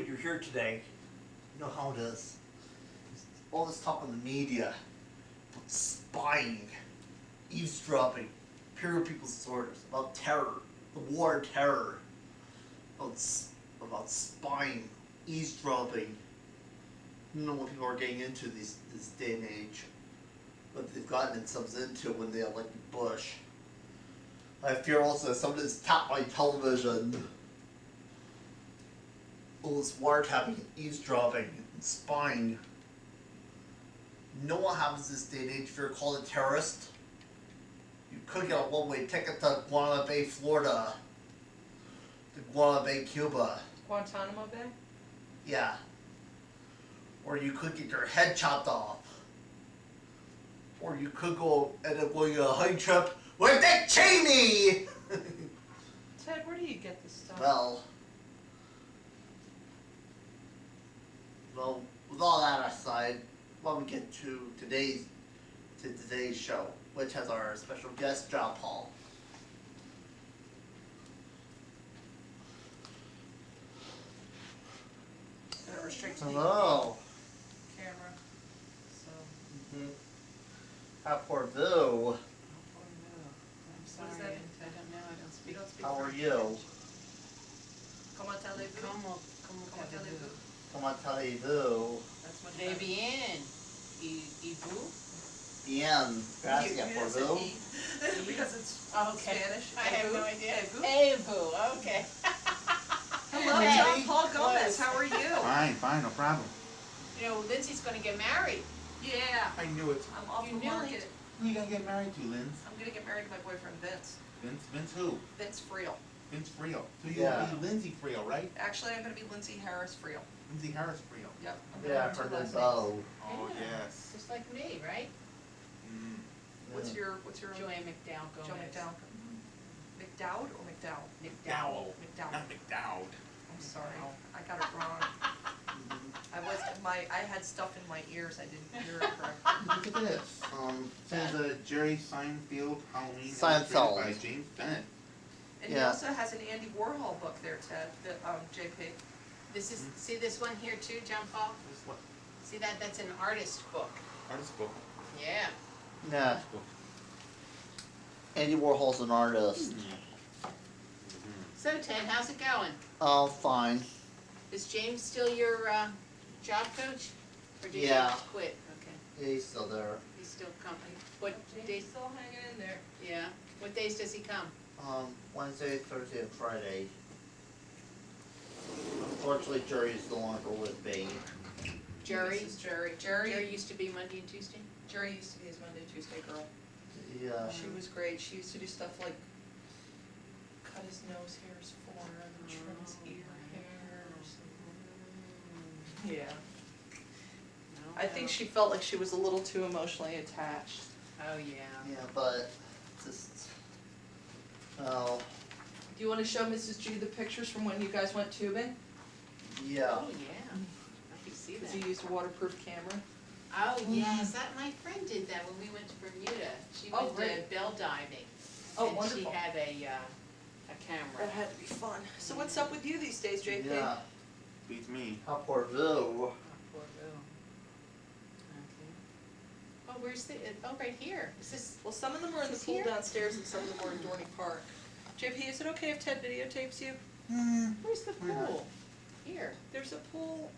you're here today. You know how it is. All this talk on the media, about spying, eavesdropping, imperial people's disorders, about terror, the war on terror, about spying, eavesdropping. You know what people are getting into this day and age. What they've gotten themselves into when they elected Bush. I fear also that some of this tapped my television. All this wiretapping, eavesdropping, and spying. You know what happens this day and age if you're called a terrorist? You could get a one-way ticket to Guantanamo Bay, Florida. To Guantanamo Bay, Cuba. Guantanamo Bay? Yeah. Or you could get your head chopped off. Or you could end up going on a hunting trip with Dick Cheney! Ted, where do you get this stuff? Well, with all that aside, why don't we get to today's show, which has our special guest, John Paul. Gotta restrict the Hello. camera. So. How poor Boo. Oh, no. I'm What sorry. is that? I don't know. I don't speak. You don't speak How are French? you? Comment allez-vous? Comment Comment allez-vous? Comment allez-vous? That's much Très better. bien. Y vous? Bien. Gracias, You por said Boo. E, because it's Okay. Spanish. I have Et no vous? idea. Et vous? Hey, vous. Okay. Hello, Hey. John Paul Gomez. Close. How are you? Fine, no problem. You know, Lindsay's going to get married. Yeah. I knew it. I'm off You the knew market. Who you gonna get married to, Linz? I'm gonna get married to my boyfriend Vince. Vince who? Vince Friel. Vince Friel. So Yeah. you'll be Lindsay Friel, right? Actually, I'm gonna be Lindsay Harris Friel. Lindsay Harris Friel. Yep. I'm gonna Yeah, have I've two heard last this. names. Oh. Oh, Yeah. yes. Just like me, right? Mm. What's Yeah. your Joanne McDowell Gomez. Joe McDowell? McDowd or McDowell? McDowell. McDowell. Not McDowd. I'm sorry, I got it wrong. I had stuff in my ears, I didn't hear it correctly. Look at this. Says Jerry Seinfeld Halloween Seinfeld. illustrated by James Bennett. And he Yeah. also has an Andy Warhol book there, Ted, JP. This is, see this one here too, John Paul? This is what? See that? That's an artist book. Artist book. Yeah. Yeah. Artist book. Andy Warhol's an artist. So Ted, how's it going? Oh, fine. Is James still your job coach? Or did Yeah. James quit? Okay. Yeah, he's still there. He's still coming. What days? still hanging in there. Yeah. What days does he come? Wednesday, Thursday, and Friday. Unfortunately, Jerry's no longer with me. Jerry? This is Jerry. Jerry used to be Monday and Tuesday? Jerry used to be his Monday, Tuesday girl. Yeah. She was great, she used to do stuff like cut his nose hairs for him, and trim his ear hairs. Yeah. No, I think she felt like she was a little too emotionally attached. Oh, yeah. Yeah, but just well, Do you wanna show Mrs. G the pictures from when you guys went tubing? yeah. Oh, yeah. I can see Cause that. you used a waterproof camera. Oh, yes, that, my friend did that when we went to Bermuda. She Oh, went to great. bell diving. Oh, And she wonderful. had a camera. That had to be fun. So what's up with you these days, JP? Yeah. Beats me. How poor Boo. Oh, poor Bill. Okay. Oh, where's the, oh, right here. Is this, Well, some of them are in the Is pool here? downstairs and some of them are in Dorney Park. JP, is it okay if Ted videotapes you? where's the Why not? pool? Here. There's a pool,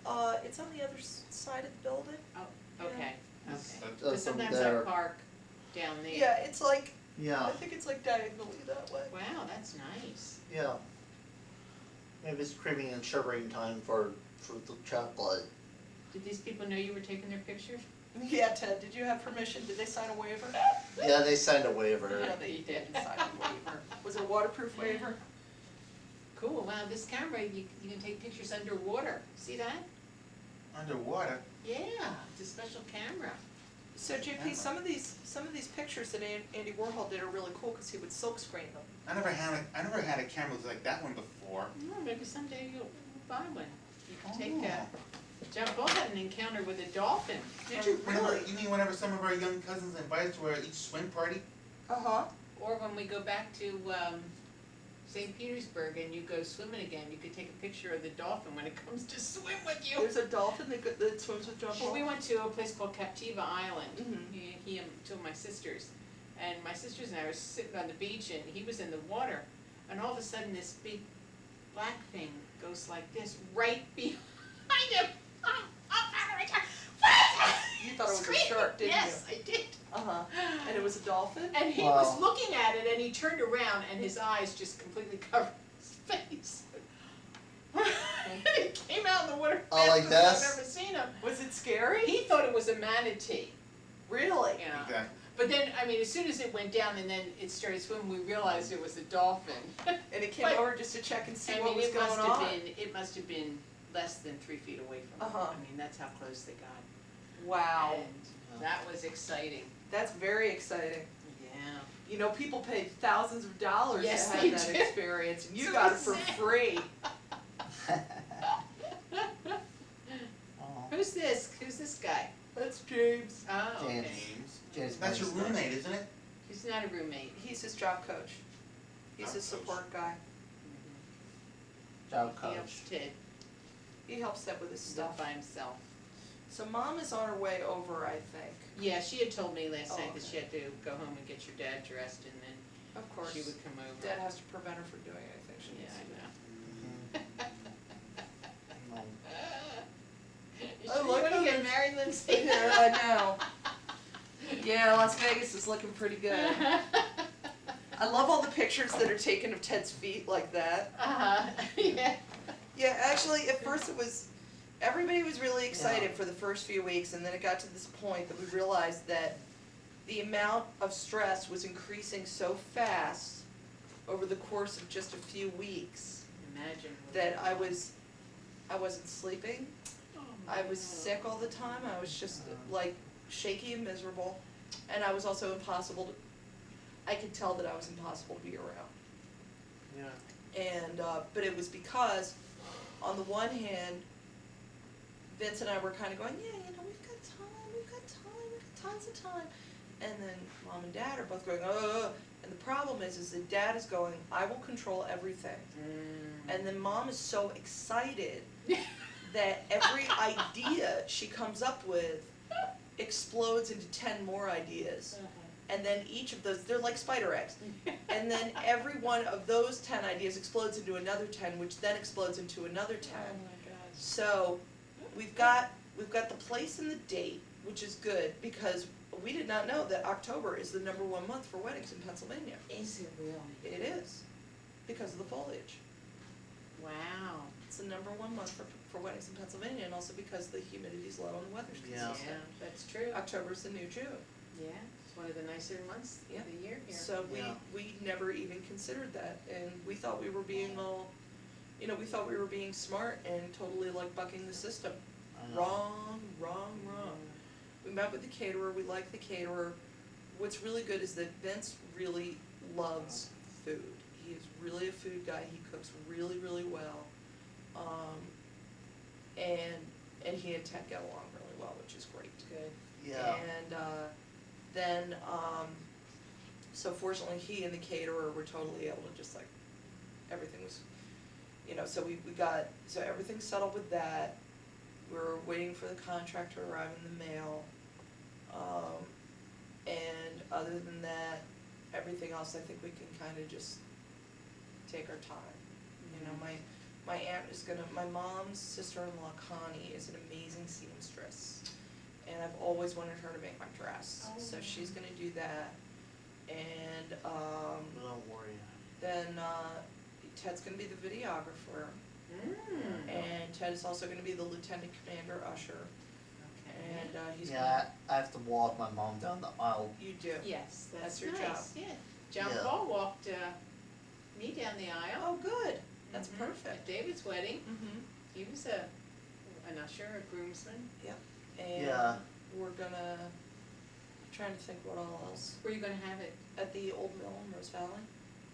it's on the other side of the building. Oh, okay, That's- okay. that's- Because That's over sometimes I there. park down there. Yeah, it's like, I Yeah. think it's like diagonally that way. Wow, that's nice. Yeah. Maybe it's creaming and shivering time for the chocolate. Did these people know you were taking their pictures? Yeah, Ted, did you have permission? Did they sign a waiver? Yeah, they signed a waiver. No, they didn't sign a waiver. Was it a waterproof waiver? Cool, wow, this camera, you can take pictures underwater. See that? Underwater. Yeah, it's a special camera. So JP, some of these pictures that Andy Warhol did are really cool because he would silk screen them. I never had a camera like that one before. No, maybe someday you'll buy one. You can take Oh. John Paul had an encounter with a dolphin. Did you really? You mean whenever some of our young cousins invite us to each swim party? Uh-huh. Or when we go back to St. Petersburg and you go swimming again, you could take a picture of the dolphin when it comes to swim with you. There's a dolphin that swims with John Well, Paul? we went to a place called Captiva Island, Mhm. he and two of my sisters. And my sisters and I were sitting on the beach and he was in the water. And all of a sudden this big black thing goes like this right behind him. Oh, You thought it was a Screaming. shark, didn't you? Yes, I did. Uh-huh. And it was a dolphin? And he Wow. was looking at it and he turned around and his eyes just completely covered his face. And he came out in the water Oh, like fastest I've this? ever seen him. Was it scary? He thought it was a manatee, Really? you know. Okay. But then, I mean, as soon as it went down and then it started swimming, we realized it was a dolphin. And it came But- over just to check and see I what mean, was it going must on? have been, it must have been less than 3 feet away from him. Uh-huh. I mean, that's how close they got. Wow. And that was exciting, That's very exciting. yeah. You know, people paid thousands of dollars Yes, to they have that did. experience, and you So got it for sad. free. Oh, Who's this guy? That's James. Oh, okay. James. James. That's your Meister. roommate, isn't it? He's not a roommate. He's his job coach. He's Job his coach. support guy. Job He coach. helps Ted, He helps them with his stuff stuff. by himself. So mom is on her way over, I think. Yeah, she had told me last Oh, night that okay. she had to go home and get your dad dressed and then Of course. she would come over. Dad has to prevent her from doing anything she Yeah, needs to do. I know. No. You I sure you like wanna how get there's- married, Lindsay? Yeah, I know. Yeah, Las Vegas is looking pretty good. I love all the pictures that are taken of Ted's feet like that. Yeah. Yeah, actually, at first it was, everybody was really excited Yeah. for the first few weeks, and then it got to this point that we realized that the amount of stress was increasing so fast over the course of just a few weeks Imagine. that I wasn't sleeping. Oh, I was no. sick all the time. I was just like shaky and miserable, and I was also impossible to. I could tell that I was impossible to be around. Yeah. And but it was because, on the one hand, Vince and I were kind of going, yeah, you know, we've got tons of time, and then mom and dad are both going, oh. And the problem is that dad is going, I will control everything, and then mom is so excited that every idea she comes up with explodes into 10 more ideas. And then each of those, they're like spider eggs. And then every one of those 10 ideas explodes into another 10, which then explodes into another 10. Oh my gosh. So we've got the place and the date, which is good because we did not know that October is the #1 month for weddings in Pennsylvania. Is it really? It is, because of the foliage. Wow. It's the #1 month for weddings in Pennsylvania, and also because the humidity's low and the weather's Yeah. consistent. Yeah, that's true. October's the new June. Yeah, it's one of the nicer months Yeah. of the year here. So Yeah. we never even considered that, and we thought we were being all, you know, we thought we were being smart and totally like bucking the system. I know. Wrong. We met with the caterer, we like the caterer. What's really good is that Vince really loves food. He is really a food guy, he cooks really, really well. And he and Ted get along really well, which is great. Good. Yeah. And then, so fortunately, he and the caterer were totally able to just like, everything was, you know, so so everything's settled with that. We're waiting for the contract to arrive in the mail. And other than that, everything else, I think we can kind of just take our time. You know, my aunt is my mom's sister-in-law Connie is an amazing seamstress. And I've always wanted her to make my dress, so she's gonna do that. And, Don't worry. then, Ted's gonna be the videographer, and Ted is also gonna be the lieutenant commander usher, Okay. and, he's Yeah, gonna. I have to walk my mom down the aisle. You do. Yes, That's that's your nice, job. yeah. John Yeah. Paul walked, me down the aisle. Oh, good, that's Mhm. perfect. At David's wedding, Mm-hmm. he was an usher, a groomsman. And Yeah. we're gonna, I'm trying to think what all else, Where are you gonna have it? at the old mill in Rose Valley,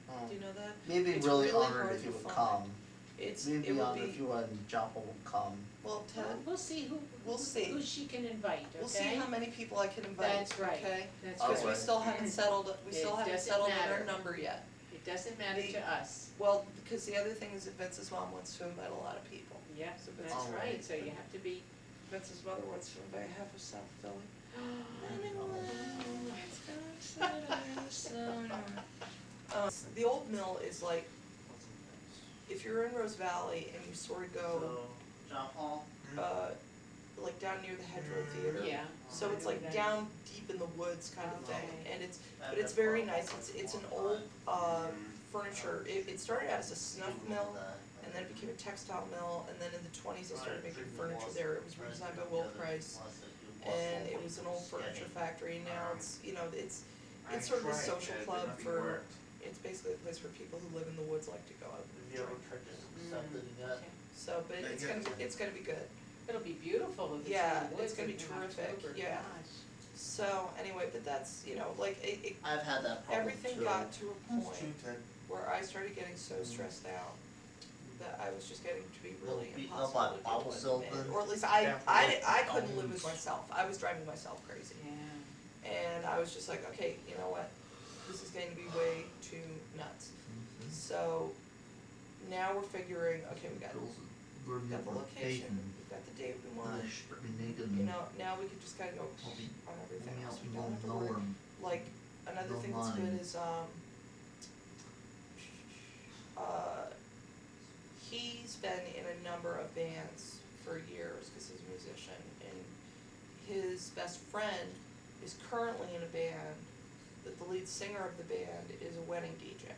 Oh. do you know that? Maybe It's really really honored hard if you to would find. come. It Maybe will honored be, if you and Joppa would come. well, Ted, We'll see We'll see. who she can invite, okay? we'll see how many people I can invite, That's right. okay? That's Okay. Because we right. still haven't settled, we still It haven't doesn't settled on our matter. number yet. It doesn't matter The- to us. Well, because the other thing is that Vince's mom wants to invite a lot of people. Yeah, So that's Vince's right, so you have to be. Vince's mother wants to invite half of South Philly. The old mill is like, if you're in Rose Valley and you sort of go, So, John Paul, like down near the Hedgerow Theater. Yeah. So it's like down deep in the woods kind of thing, Okay. and but it's very nice, it's an old, furniture, it started out as a snuff mill, and then it became a textile mill, and then in the twenties they started making furniture there, it was redesigned by Will Price, and it was an old furniture factory, and now it's, you know, it's sort of a social club for, it's basically a place where people who live in the woods like to go out and Have you ever drink. tried to something yet? Okay. So, but it's gonna be good. It'll be beautiful if it's Yeah, in the woods it's gonna be in terrific, October, yeah. gosh. So, anyway, but that's, you know, like, I've had that problem everything too. got to a That's true, point Ted. where I started getting so stressed out that I was just getting to be really Beaten up impossible by to deal bottle with, silk and- and or at least careful I with couldn't live with bones. myself, I was driving myself crazy. Yeah. And I was just like, okay, you know what, this is getting to be way too nuts. So, now we're figuring, okay, we got the location, we've got the date we want, you know, now we could just kinda go on everything else, we don't have to worry. Like, another thing that's good is, he's been in a number of bands for years, cause he's a musician, and his best friend is currently in a band, that the lead singer of the band is a wedding DJ.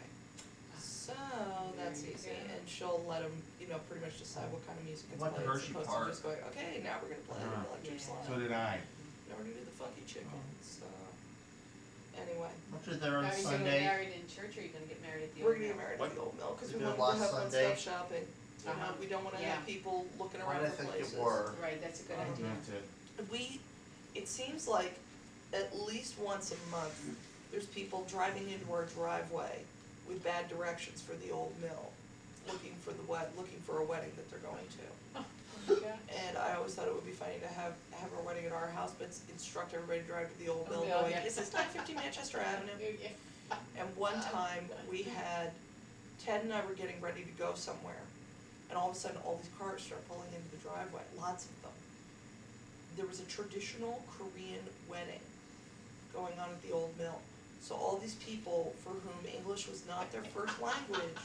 So, that's There you easy, go. and she'll let him, you know, pretty much decide what kind of music gets Went to played, as Hershey opposed Park. to just going, okay, now we're gonna play electric Yeah. slide. So did I. Now we're gonna do the funky chicken, so, anyway, Actually, there on Are you gonna get Sunday, married in church or are you gonna get married at the we're old gonna get mill? married at the old mill, cause We we did want, last we'll have Sunday. one-stop shopping, you know, Uh-huh. we don't wanna have Yeah. people looking why around did I for think places. you were? Right, that's a good Um, idea. That's it. It seems like at least once a month, there's people driving into our driveway with bad directions for the old mill, looking for a wedding that they're going to. Oh my God. And I always thought it would be funny to have our wedding at our house, but instruct everybody to drive to the old mill, Mill, going, yeah. is this 950 Manchester Avenue? Yeah. And one time, we had, Ted and I were getting ready to go somewhere, and all of a sudden, all these cars start pulling into the driveway, lots of them. There was a traditional Korean wedding going on at the old mill. So all these people for whom English was not their first language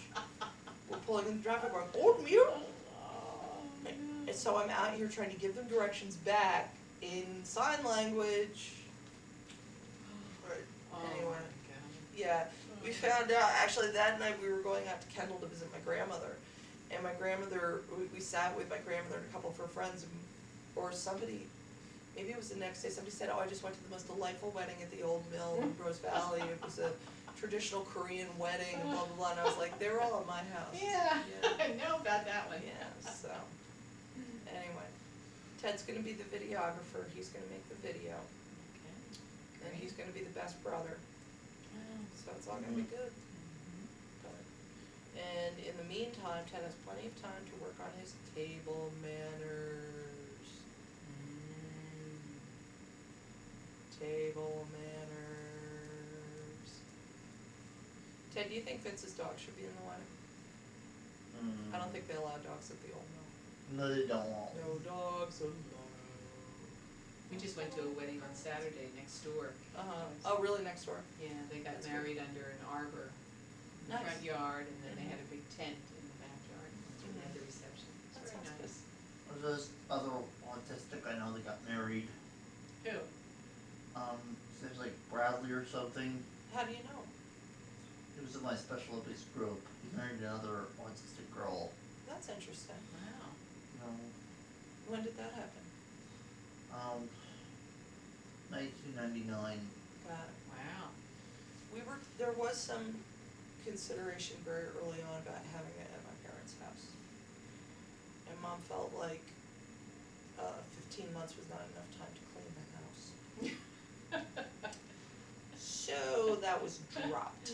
were pulling in the driveway going, old mill? Oh, no. And so I'm out here trying to give them directions back in sign language. Right, Oh anyway. my God. Yeah, we found out, actually that night we were going out to Kendall to visit my grandmother. And my grandmother, we sat with my grandmother and a couple of her friends, or somebody, maybe it was the next day, somebody said, oh, I just went to the most delightful wedding at the old mill in Rose Valley. It was a traditional Korean wedding and blah, blah, blah, and I was like, they're all at my house. Yeah, Yeah. I know about that one. Yeah, so, anyway, Ted's gonna be the videographer, he's gonna make the video, Okay. and he's gonna be the best brother, so it's all gonna be good. But, and in the meantime, Ted has plenty of time to work on his table manners, table manners. Ted, do you think Vince's dog should be in the wedding? I don't think they allow dogs at the old mill. No, they don't. No dogs allowed. We just went to a wedding on Saturday next door. Oh, really, next door? Yeah, they got That's married under an arbor in the Nice. front yard, and then they Mhm. had a big tent in the backyard, and we had the reception. That It's very sounds nice. Or those other autistic, I know they got married. Who? Seems like Bradley or something. How do you know? He was in my special Olympics group. He married another autistic girl. That's interesting. Wow. You know, When did that happen? 1999. Got it. Wow. There was some consideration very early on about having it at my parents' house. And Mom felt like, 15 months was not enough time to clean the house. So that was dropped.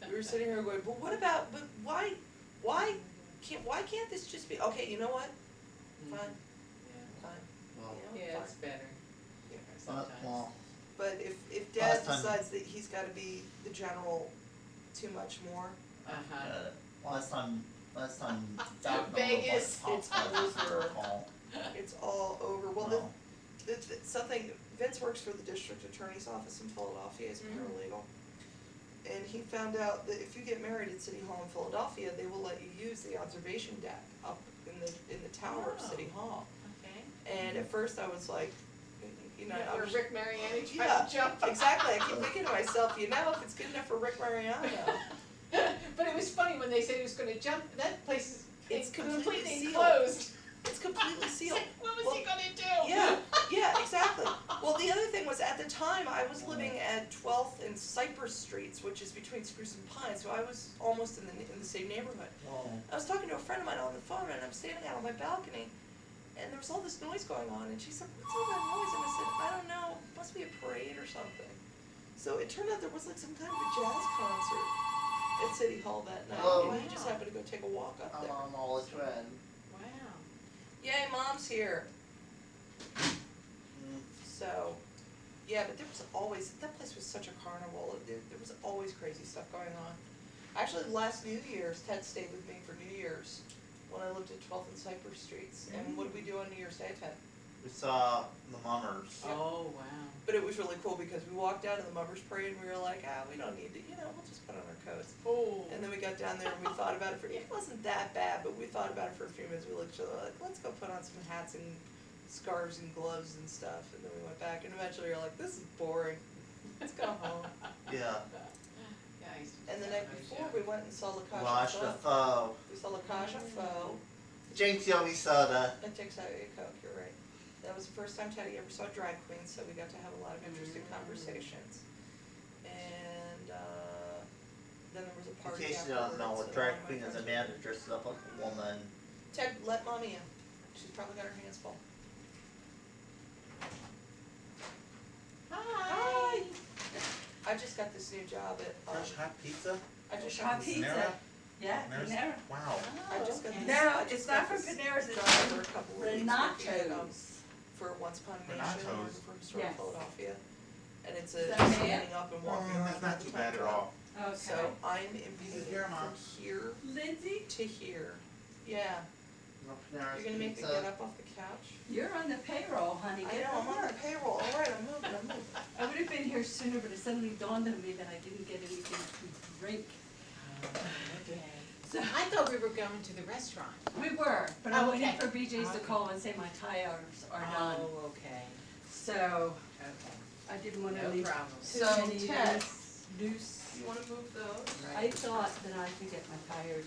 We were sitting here going, but why can't this just be, okay, you know what? Fine, Yeah. fine, Well, you know, Yeah, it's fine. better. Yeah. Sometimes. well, But if Dad Last time- decides that he's gotta be the general too much more. Uh-huh. Last time back Vegas, it's over. It's all over. Well, No. something, Vince works for the district attorney's office in Philadelphia as a Mhm. paralegal. And he found out that if you get married at City Hall in Philadelphia, they will let you use the observation deck up in the tower of Oh. City Hall. Okay. And at first I was like, you know, I Where was, Rick Mariani yeah, tried to jump. exactly, I keep thinking to myself, you know, if it's good enough for Rick Mariano. But it was funny when they said he was gonna jump, that place is It's completely sealed. enclosed. It's completely It's sealed. like, what was Well, he gonna do? Yeah, exactly. Well, the other thing was, at the time, I was living at 12th and Cypress Streets, which is between Spruce and Pine, so I was almost in the same neighborhood. Oh. I was talking to a friend of mine on the phone, and I'm standing out on my balcony, and there was all this noise going on, and she said, "What's all that noise?" And I said, "I don't know, must be a parade or something." So it turned out there was like some kind of a jazz concert at City Hall that night, Oh. and he just happened to go take a walk up there. I'm all a trend. Wow. Yay, Mom's here. Mm. So, yeah, but there was always, that place was such a carnival, there was always crazy stuff going on. Actually, last New Year's, Ted stayed with me for New Year's, when I lived at 12th and Cypress Streets, and what did we do on New Year's Day, Ted? We saw the Mummers. Oh, wow. But it was really cool, because we walked out of the Mummers Parade, and we were like, we don't need to, we'll just put on our coats. Oh. And then we got down there, and we thought about it it wasn't that bad, but we thought about it for a few minutes, we looked at each other like, let's go put on some hats and scarves and gloves and stuff, and then we went back, and eventually we were like, this is boring, let's go home. Yeah. Nice. And the night before, we went and saw La Cage Wash the aux Folles. foe. We saw La Cage aux Folles, Jinx Yomi Soda. and Takes Out Your Coke, you're right. That was the first time Teddy ever saw drag queens, so we got to have a lot of interesting conversations. And, then there was a In party case you don't know, afterwards, a and drag all my queen is a friends man were that dresses up like a woman. Ted, let mommy in. She's probably got her hands full. Hi. I just got this new job at, Fresh hot pizza? I just Hot got this, pizza. Panera? Yeah, Panera's- Panera. Wow. I just got this. No, I just it's got not from this Panera's, it's job from for a couple of weeks working at, Renato's. for Once Upon a Nation, Renato's. working for Historic Yes. Philadelphia. And it's Is a that bad? standing up and walking around That's not all the too time bad at job. all. Okay. So I'm in pain Here, from Mom. here Lindsay, to here. Yeah, No Panera's you're gonna make me pizza. get up off the couch? you're on the payroll, honey, I get know, I'm to on the work. payroll, all right, I'm moving. I would have been here sooner, but it suddenly dawned on me that I didn't get anything to drink. Okay. So, I thought we were going to the restaurant. we were, but I Oh, waited okay. for BJ's to Okay. call and say my tires are done. Oh, okay. So, Okay. I didn't wanna No leave problem. too So, many Ted. loose. You wanna move those? I thought that I could get my tires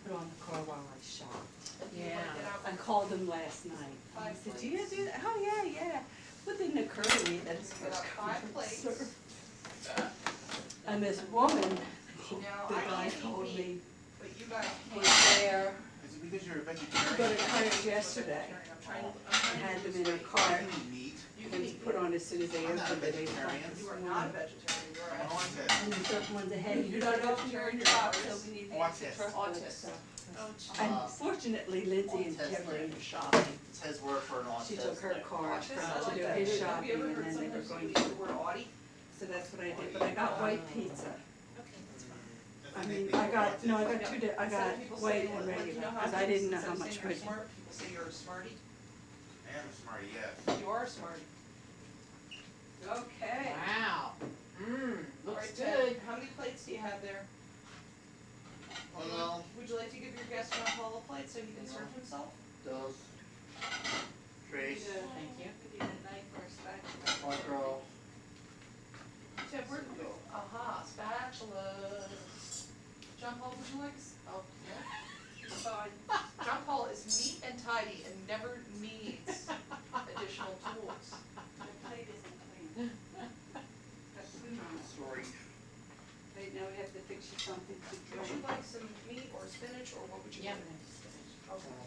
put on the car while I shopped. You wanna Yeah. get out? I called them last night. I Five said, do you plates. do that? Oh, yeah, yeah. Well, it didn't occur to me that it's Get first out come, 5 first plates. served. And this woman, Now, the I guy can't eat told meat. me, But you guys was can. there, Is it because you're a got vegetarian? her tires yesterday, I'm trying and to had lose them in her weight. car, I eat meat. You can and eat put meat. on as soon as they I'm not a opened it, 8 o'clock vegetarian. this You are morning. not a vegetarian, you are Oh, actually. I said. And the third one's ahead, you gotta go to your job, so we need to Oh, get I the said. truck Autist. fixed, so. Oh, And fortunately, Lindsay and Autistic. Kevin are shopping. It's his word for an autistic. She took her car Autistic, I to like do that. his Have shopping, you ever and heard then they were sometimes going we to, use the word Audi? so that's what I did, but I got white pizza. Okay, that's fine. I mean, I got Instead of people white saying, and like, regular, you know how cause I didn't know instead how of much saying you're white. smart, people say you're a smarty. I am a smarty, yes. You are a smarty. Okay. Wow. All Looks right, Ted, good. how many plates do you have there? Well, Would you like to give your guest John Paul a plate so he can serve himself? those. Trace. Thank you. My girl. Ted, where'd you go? Aha, spatulas. John Paul, would you like, oh, yeah. Fine. John Paul is neat and tidy and never needs additional tools. My plate isn't clean. Got food on it. Sorry. Wait, now we have to fix you something to Would you drink. like some meat or spinach, or what would you Yep. like? Okay.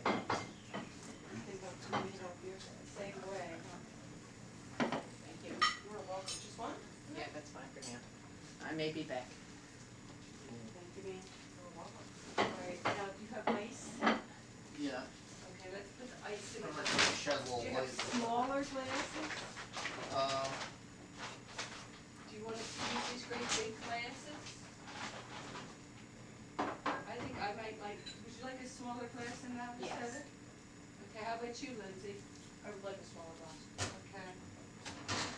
I think I'll turn it up here the same way, huh? Thank you. You're welcome. Just one? Yeah, that's fine for now. I may be back. Thank you, ma'am. You're welcome. Alright, now do you have ice? Yeah. Okay, let's put the ice in I'm the. gonna shed a Do little you have light. smaller glasses? Um, Do you wanna use these great big glasses? it's you, Lindsay. I would like a smaller glass. Okay.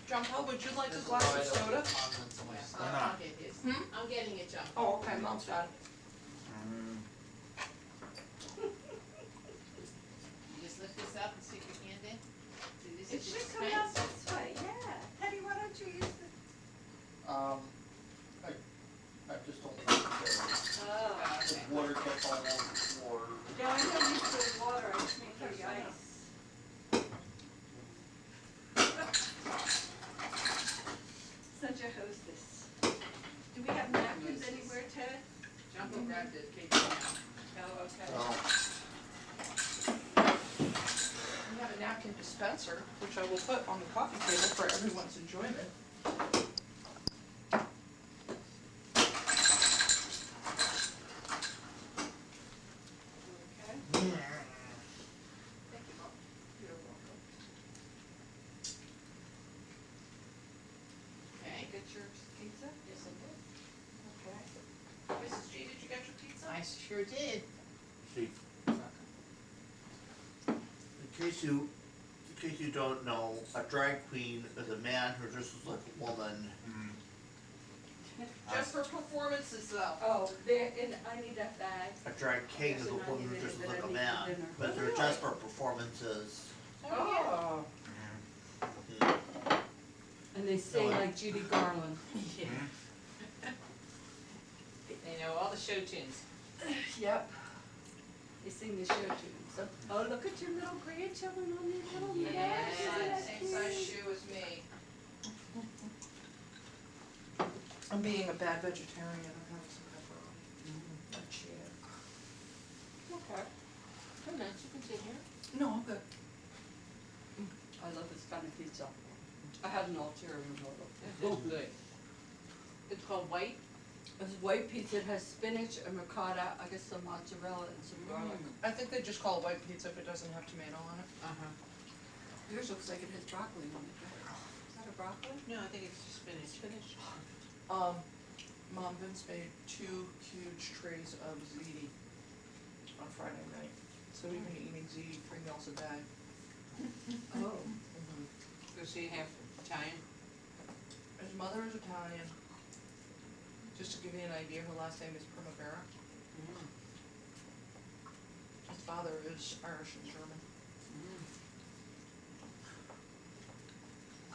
John Paul, would you like a This is glass why I of don't soda? put condiments on my Well, stuff. Why I'll not? get his. Hmm? I'm getting it, John. Oh, okay, Mom's got it. You just lift this up and stick your hand in. See, this It is should come out expensive. this way, yeah. Teddy, why don't you use the? I just don't like the Oh. Okay. water gets all over the floor. No, I don't use the water, I just make the ice. Such a hostess. Do we have napkins anywhere, Ted? John Paul grabbed it, Kate now. Oh, okay. So, We have a napkin dispenser, which I will put on the coffee table for everyone's enjoyment. Okay. Thank you, Mom. You're welcome. Okay. Get your pizza? Yes, I did. Okay. Mrs. G, did you get your pizza? I sure did. See, in case you don't know, a drag queen is a man who dresses like a woman. Just for performances though. Oh, there, and I need that bag. A drag king is a woman who dresses like a man, but they're just for performances. Oh, Oh. And they sing like Judy Garland. yeah. They know all the show tunes. Yep. They sing the show tunes. So, oh, look at your little grandchildren on their little Yeah, mats. Isn't that Same size cute? shoe as me. I'm being a bad vegetarian, I'm having some pepperoni. I'm cheating. Okay. Come on, you can sit here. No, I'm good. I love this kind of pizza. I had an ulterior motive. It's good. It's called white. It's white pizza, it has spinach and ricotta, I guess some mozzarella and some garlic. I think they just call it white pizza if it doesn't have tomato on it. Uh-huh. Yours looks like it has broccoli on it. Is that a broccoli? No, I think it's just spinach. Spinach. Mom Vince made 2 huge trays of ziti on Friday night. So we've been eating ziti 3 meals a day. Oh. Does she have Italian? His mother is Italian. Just to give you an idea, her last name is Primavera. Mm. His father is Irish and German.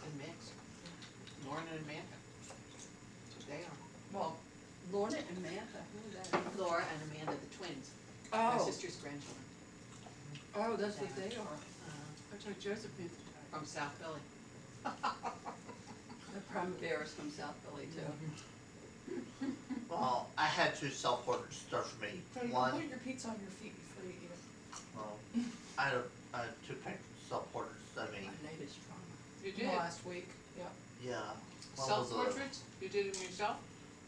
Good mix. Lorna and Amanda. They are. Well, Lorna and Mantha, who is that? Laura and Amanda, the twins. My Oh, sister's grandchildren. oh, that's what they are. Uh, I took Josephine. From South Philly. The Primaveras from South Philly too. Well, I had 2 self-ordered stuff for me. so you can One, put your pizza on your feet before you eat it. well, I had 2 self-ordered sent me. My latest trauma. You did? Last week, yeah. Yeah. One was a, Self-portraits? You did them yourself?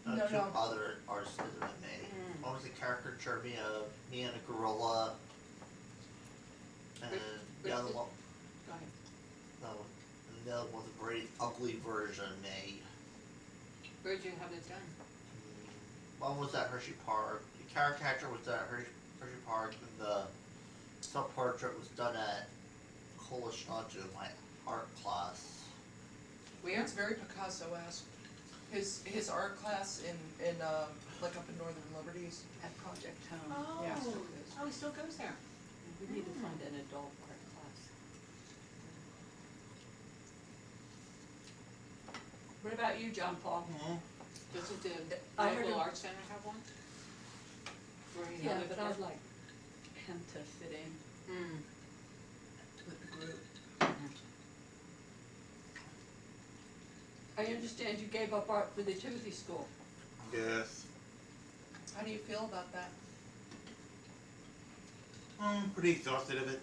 No, 2 no. other artists did it at me. Mm. One was a caricature of me and a gorilla. And the other one, Go ahead. and the other one was a very ugly version made. Where'd you have it done? One was at Hershey Park, the caricature was done at Hershey Park, and the self-portrait was done at Kolashnachu in my art class. Where? It's very Picasso-esque. His art class in like up in Northern Liberties. At Project Home. Oh, Yeah. oh, he still goes there. We need to find an adult art class. What about you, John Paul? Doesn't the I heard local of- art center have one? Where he Yeah, lived but there? I'd like him to fit in Mm. with the group. I understand you gave up art for the Timothy School. yes. How do you feel about that? Pretty exhausted of it.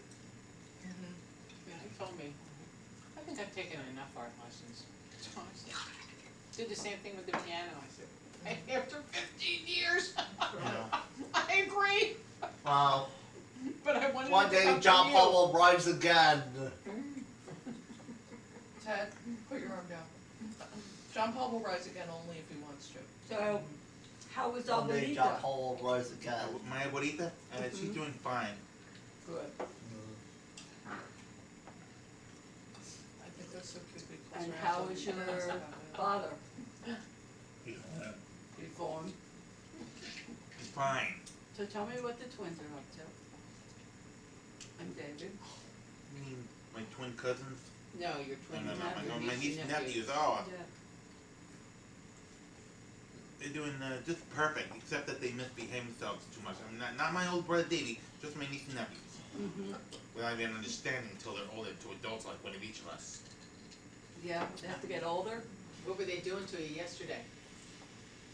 Yeah, he told me. I think I've taken enough art lessons. So I said, did the same thing with the piano. I said, "Hey, after 15 years, Yeah. I agree, Well, but I wanted one it to day come John from Paul you." will rise again. Ted, put your arm down. John Paul will rise again only if he wants to. So, how was One day John Abuelita? Paul will rise again. My abuelita, she's doing fine. Good. I think that's so cute. They close And their how eyes is and your dance about it. father? He's Reformed. fine. So tell me what the twins are up to. And David. You mean my twin cousins? No, your twin, No, your my niece and nephews. Oh, Yeah. they're doing just perfect, except that they misbehave themselves too much. I mean, not my old brother Davey, just my niece and nephews. Mm-hmm. Without even understanding until they're older to adults like one of each of us. Yeah, they have to get older. what were they doing to you yesterday?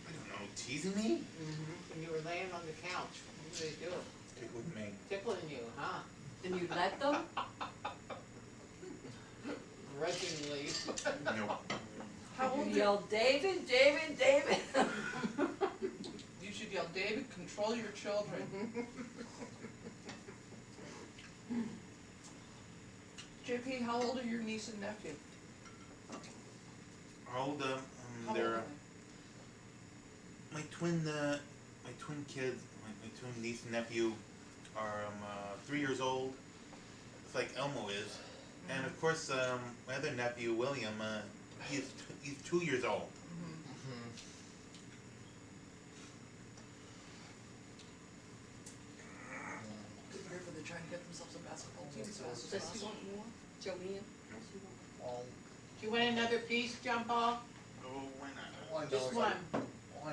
I don't know, teasing me? When you were laying on the couch, what were they doing? Stick with me. Tickling you, huh? And you let them? Grudgingly. Nope. How old You are yell, David, David, David. you? Should yell, David, control your children. JP, how old are your niece and nephew? How old, How old they're, are my twin kids, my twin niece and nephew are, 3 years old. It's like Elmo is. And of course, my other nephew, William, he's 2 years old. Good year for they trying to get themselves a basketball team as fast as Does he possible. want more? Joanne? Does he want more? Do you want another piece, John Paul? Oh, why not? Just one. I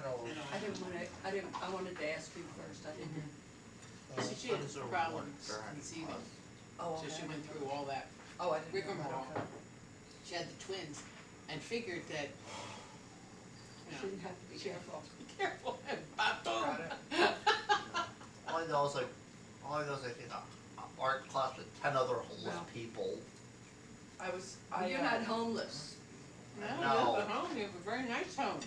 wanted to ask you first, I didn't. She had a problem conceiving, Oh, so she okay. went through all that Oh, I didn't know that, rigmarole. okay. She had the twins and figured that, you know, Shouldn't have to be careful. be careful and Got boom. it. All I know is like in a art class with 10 other homeless Wow. people. You're not homeless. No, you No. have a home, you have a very nice home.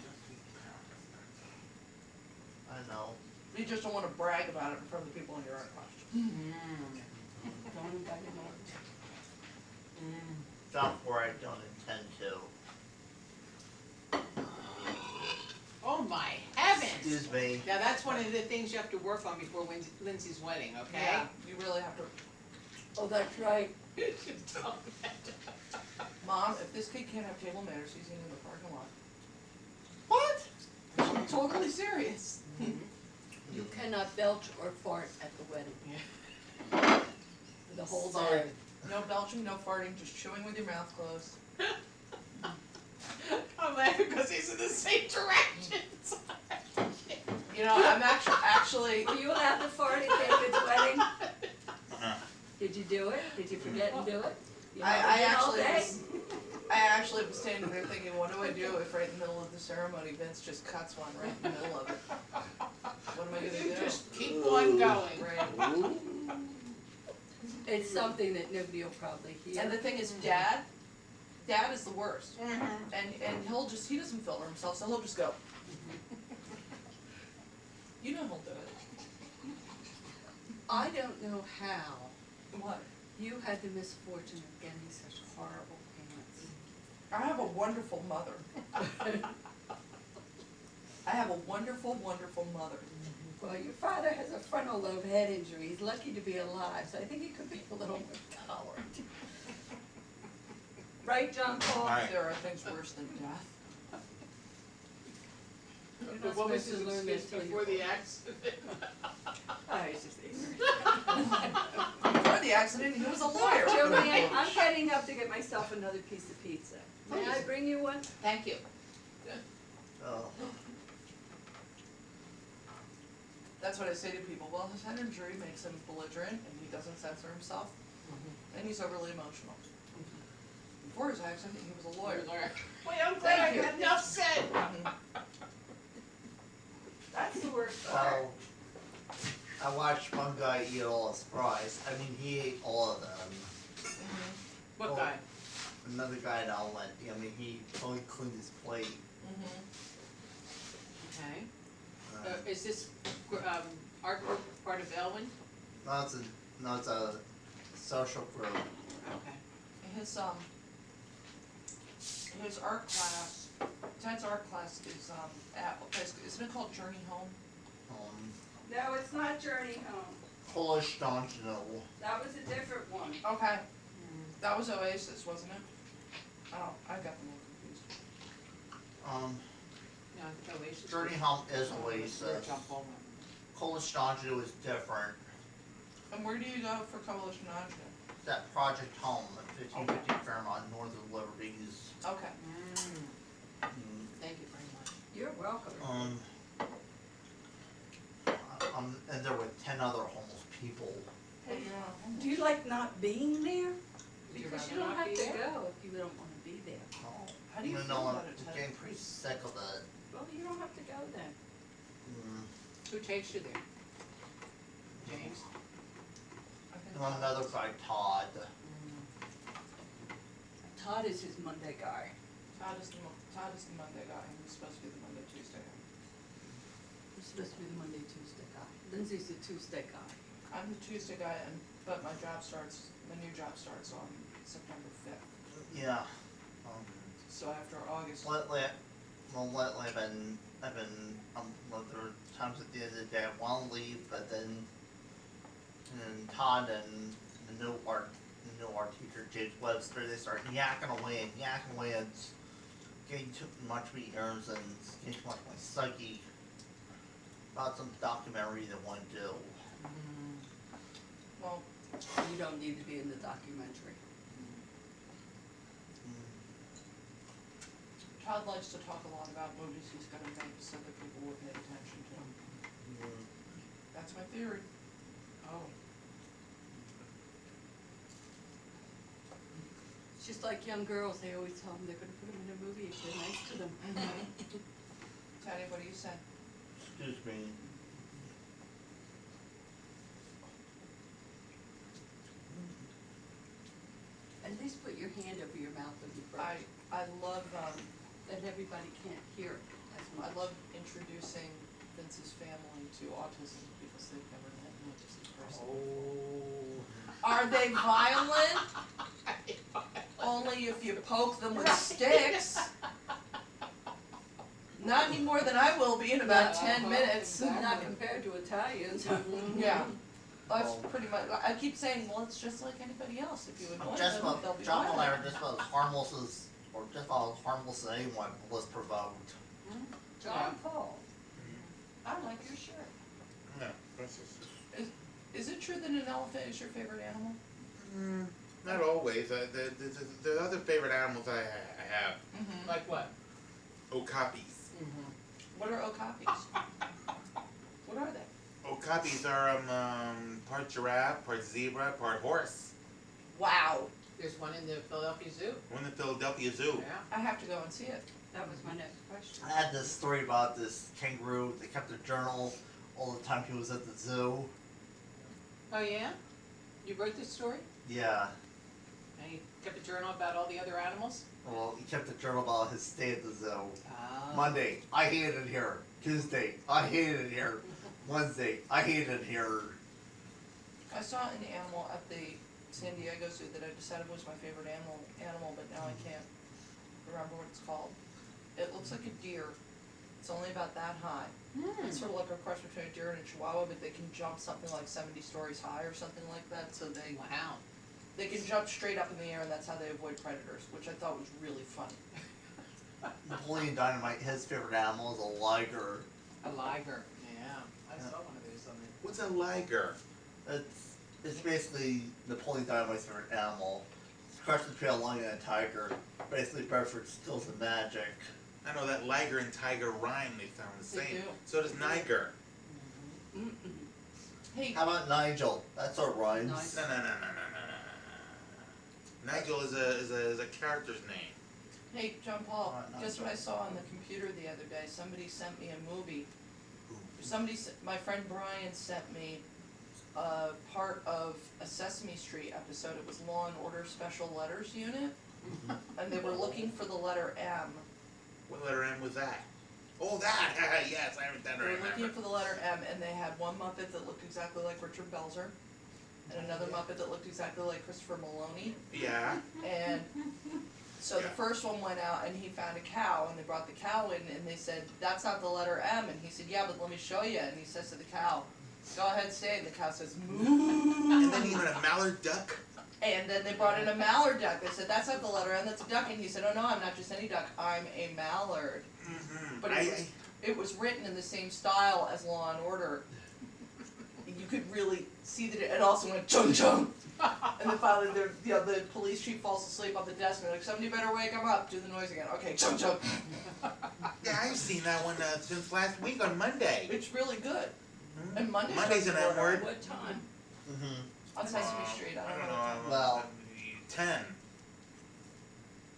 I know. You just don't wanna brag about it in front of the people in your art class. Don't invite him over. That's where I don't intend to. Oh my heavens! Excuse me. Now, that's one of the things you have to work on before Lindsay's wedding, okay? Yeah, you really have to, Oh, that's right. You should tell that. Mom, if this kid can't have table manners, he's eating in the parking lot. What? I'm totally serious. You cannot belch or fart at the wedding. Yeah. For the whole Sorry. day. No belching, no farting, just chewing with your mouth closed. I'm laughing because he's in the same direction. You know, I'm actually, Were you allowed to fart at David's wedding? Uh-huh. Did you do it? Did you forget and do it? You I did all actually day? I actually was standing there thinking, what do I do if right in the middle of the ceremony, Vince just cuts one right in the middle of it? What am I gonna You do? just keep on going. Right. It's something that nobody will probably hear. And the thing is, Dad is the worst. And he doesn't filter himself, so he'll just go. You know he'll do it. I don't know how What? you had the misfortune of getting such horrible parents. I have a wonderful mother. I have a wonderful, wonderful mother. Well, your father has a frontal lobe head injury. He's lucky to be alive, so I think he could be a little more tolerant. Right, John Paul? Right. There are things worse than death. You're But not what was supposed his to learn excuse this till before you're the accident? Oh, he's just ignorant. Before the accident, he was a lawyer. Joanne, I'm getting up to get myself another piece of pizza. May I Please. bring you one? Thank you. Oh. That's what I say to people, well, his head injury makes him belligerent and he doesn't censor himself and he's overly emotional. Before his accident, he was a lawyer. Wait, I'm glad I Thank you. got enough said. That's the worst part. So, I watched one guy eat all his fries. I mean, he ate all of them. What Oh. guy? Another guy at Outlet, I mean, he only cleaned his plate. Okay. Uh, Is this, art group part of Elwin? No, it's a social group. Okay. His art class Ted's art class is, at, isn't it called Journey Home? No, it's not Journey Home. Polish Donchino. That was a different one. Okay, that was Oasis, wasn't it? Oh, I got them all confused. No, Oasis. Journey Home is Oasis. Jump Ball. Polish Donchino is different. And where do you go for Coalition Agita? That Project Home at 1550 Fairmont, Northern Liberties. Okay. Thank you very much. You're welcome. I'm in there with 10 other homeless people. Hey, you're not homeless. Do you like not being there? Would you Because rather you don't not have be to there? go if you don't wanna be there. How do you Even feel though about I'm it, Ted? getting pretty sick of it. Well, you don't have to go then. Who takes you there? James? I think And another guy, Todd. Todd is his Monday guy. Todd is the Monday guy, and he's supposed to be the Monday, Tuesday guy. He's supposed to be the Monday, Tuesday guy. Lindsay's the Tuesday guy. I'm the Tuesday guy, but my new job starts on September 5th. Yeah. So after August, Lately, I've been, well, there are times at the end of the day I wanna leave, but then, and Todd and the new art teacher, James Webster, they start yakking away, and it's getting too much of my ears and it's getting too much of my psyche about some documentary they wanna do. well, You don't need to be in the documentary. Todd likes to talk a lot about movies he's gonna make so that people will pay attention to him. That's my theory. Oh. It's just like young girls, they always tell them they're gonna put them in a movie if they're nice to them. Teddy, what do you say? Excuse me. At least put your hand over your mouth when you burp. I love, Then everybody can't hear as I much. love introducing Vince's family to autism because they've never met an autistic person. Oh. Are they violent? Only if you poke them with sticks. Not any more than I will be in about 10 minutes. Not compared to Italians. Yeah, that's pretty much, I keep saying, well, it's just like anybody else, if you annoy Just them, they'll about, be John and I violent. are just about as harmless as, or just about as harmless as anyone was provoked. John Paul, I like your shirt. No, that's just. Is it true that an elephant is your favorite animal? Not always. The other favorite animals I have, Mm-hmm. Like what? okapis. What are okapis? What are they? Okapis are part giraffe, part zebra, part horse. Wow, There's one in the Philadelphia Zoo. One in the Philadelphia Zoo. Yeah. I have to go and see it. That was my next question. I had this story about this kangaroo, they kept a journal all the time he was at the zoo. Oh, yeah? You wrote this story? Yeah, And you kept a journal about all the other animals? well, he kept a journal about his stay at the zoo. Oh. Monday, I hated it here. Tuesday, I hated it here. Wednesday, I hated it here. I saw an animal at the San Diego Zoo that I decided was my favorite animal, but now I can't remember what it's called. It looks like a deer. It's only about that high. It's sort of like a cross between a deer and a chihuahua, but they can jump something like 70 stories high or something like that, so Wow. they can jump straight up in the air, and that's how they avoid predators, which I thought was really funny. Napoleon Dynamite, his favorite animal is a liger. A liger. Yeah. I saw one of those on the. What's a liger? It's basically Napoleon Dynamite's favorite animal. It's a cross between a lion and a tiger. Basically, Bedford skills and magic. I know that liger and tiger rhyme. They sound the They same. do. So does Niger. Mm-mm. Hey, How about Nigel? That's what rhymes. Nice. No. Nigel is a character's name. hey, John Paul, Alright, guess what I saw on the computer the other day? Somebody sent me a movie. My friend Brian sent me part of a Sesame Street episode. It was Law and Order Special Letters Unit, and they were looking for the letter M. What letter M was that? Oh, that! Yes, I They were looking remember. for the letter M, and they had one Muppet that looked exactly like Richard Belzer, and another Muppet that looked exactly like Christopher Maloney, Yeah. and So the Yeah. first one went out and he found a cow and they brought the cow in and they said, that's not the letter M. And he said, yeah, but let me show you. And he says to the cow, go ahead, say it. And the cow says, moo. And then even a mallard duck. And then they brought in a mallard duck. They said, that's not the letter M, that's a duck. And he said, oh no, I'm not just any duck, I'm a mallard. Mm-hmm. But it was written in the same style as Law and Order. You could really see that it also went chung chung. And then finally, the police chief falls asleep on the desk and they're like, somebody better wake him up, do the noise again. Okay, chung chung. Yeah, I've seen that one since last week on Monday. It's really good. Mhm. And Monday's Monday's an M word. What time? Mm-hmm. On Sesame Street, I don't know. Well. 10.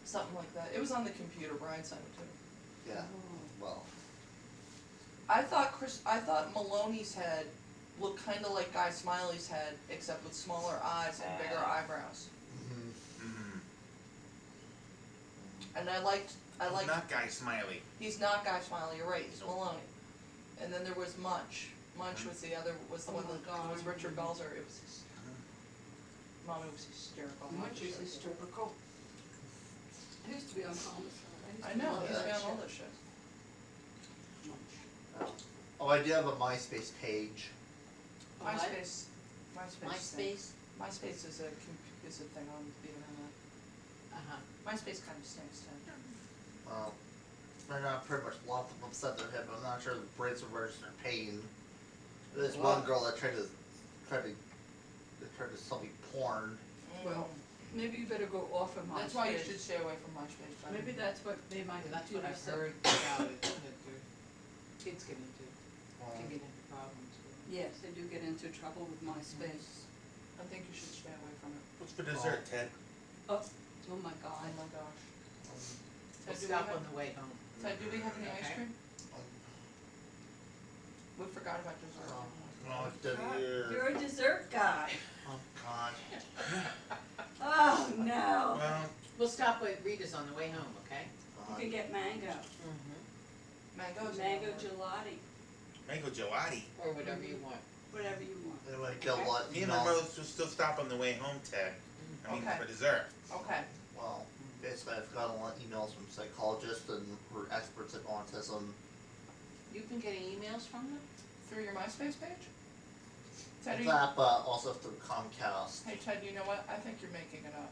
Something like that. It was on the computer, Brian sent it to me. Yeah, well, I thought Maloney's head looked kinda like Guy Smiley's head, except with smaller eyes and bigger eyebrows. mm-hmm. Mm-hmm. And I liked, Not Guy Smiley. he's not Guy Smiley, you're right, he's Maloney. And then there was Munch. Munch was the Oh one my that God. was Richard Belzer. It was Mommy was hysterical. Much is historical. I used to be on homicide. I know, he's Yeah. been on all those shows. Oh, I do have a MySpace page. What? MySpace. MySpace? MySpace is a thing on the internet. Uh-huh. MySpace kind of stinks too. Well, they're not pretty much lots of them said their head, but I'm not sure the Brits are registered paying. There's one girl that tried to sell me porn. Well, maybe you better go off of MySpace. That's why you should stay away from MySpace. Brian. Maybe that's what made my That's what computer I've so. heard about it, that their kids get into, Um, can get into problems with it. Yes, they do get into trouble with MySpace. I think you should stay away from it. What's for dessert, Ted? Oh my Oh God. my gosh. We'll Ted, do we stop have, on the way home. Ted, do we have any ice Okay. cream? We forgot about dessert. Well, You're a dessert guy. oh God. Oh, no. Well, We'll stop at Rita's on the way home, okay? You can get mango. Mm-hmm. Mangoes. Mango gelati, mango gelati. Or whatever you want. whatever you want. They might get a lot, Me and my brother will still stop on the way home, Ted. I mean, Okay. for dessert. Okay. Well, basically I've gotten a lot of emails from psychologists and who are experts in autism. You've been getting emails from them? Through your MySpace page? Ted, That, but also through Comcast. hey Ted, you know what? I think you're making it up.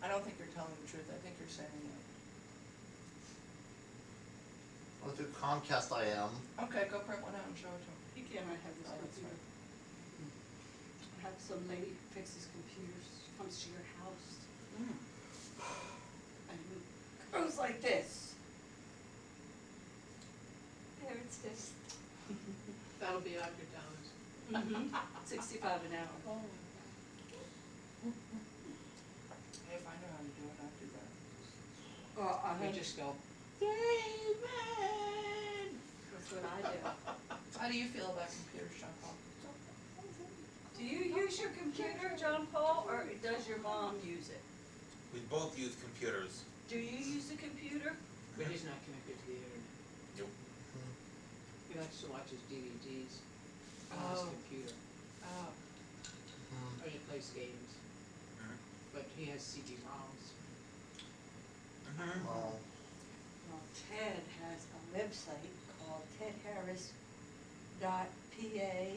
I don't think you're telling the truth. I think you're saying it. Well, through Comcast I am. Okay, go print one out and show it to him. He can't have this Oh, that's computer. Have some lady fixes computers, comes to your house, and goes like this. There it's this. That'll be $100. 65 an hour. Oh. Hey, if I know how to do it, I'll do that. Well, I You have, just go, David! that's what I do. How do you feel about computers, John Paul? Do you use your computer, John Paul, or does your mom use it? We both use computers. Do you use the computer? But he's not connected to the internet. Nope. He likes to watch his DVDs on his Oh. computer, Oh. or he plays games. Mhm. But he has CD-ROMs. Mm-hmm. Well, Well, Ted has a website called tedharris.pa.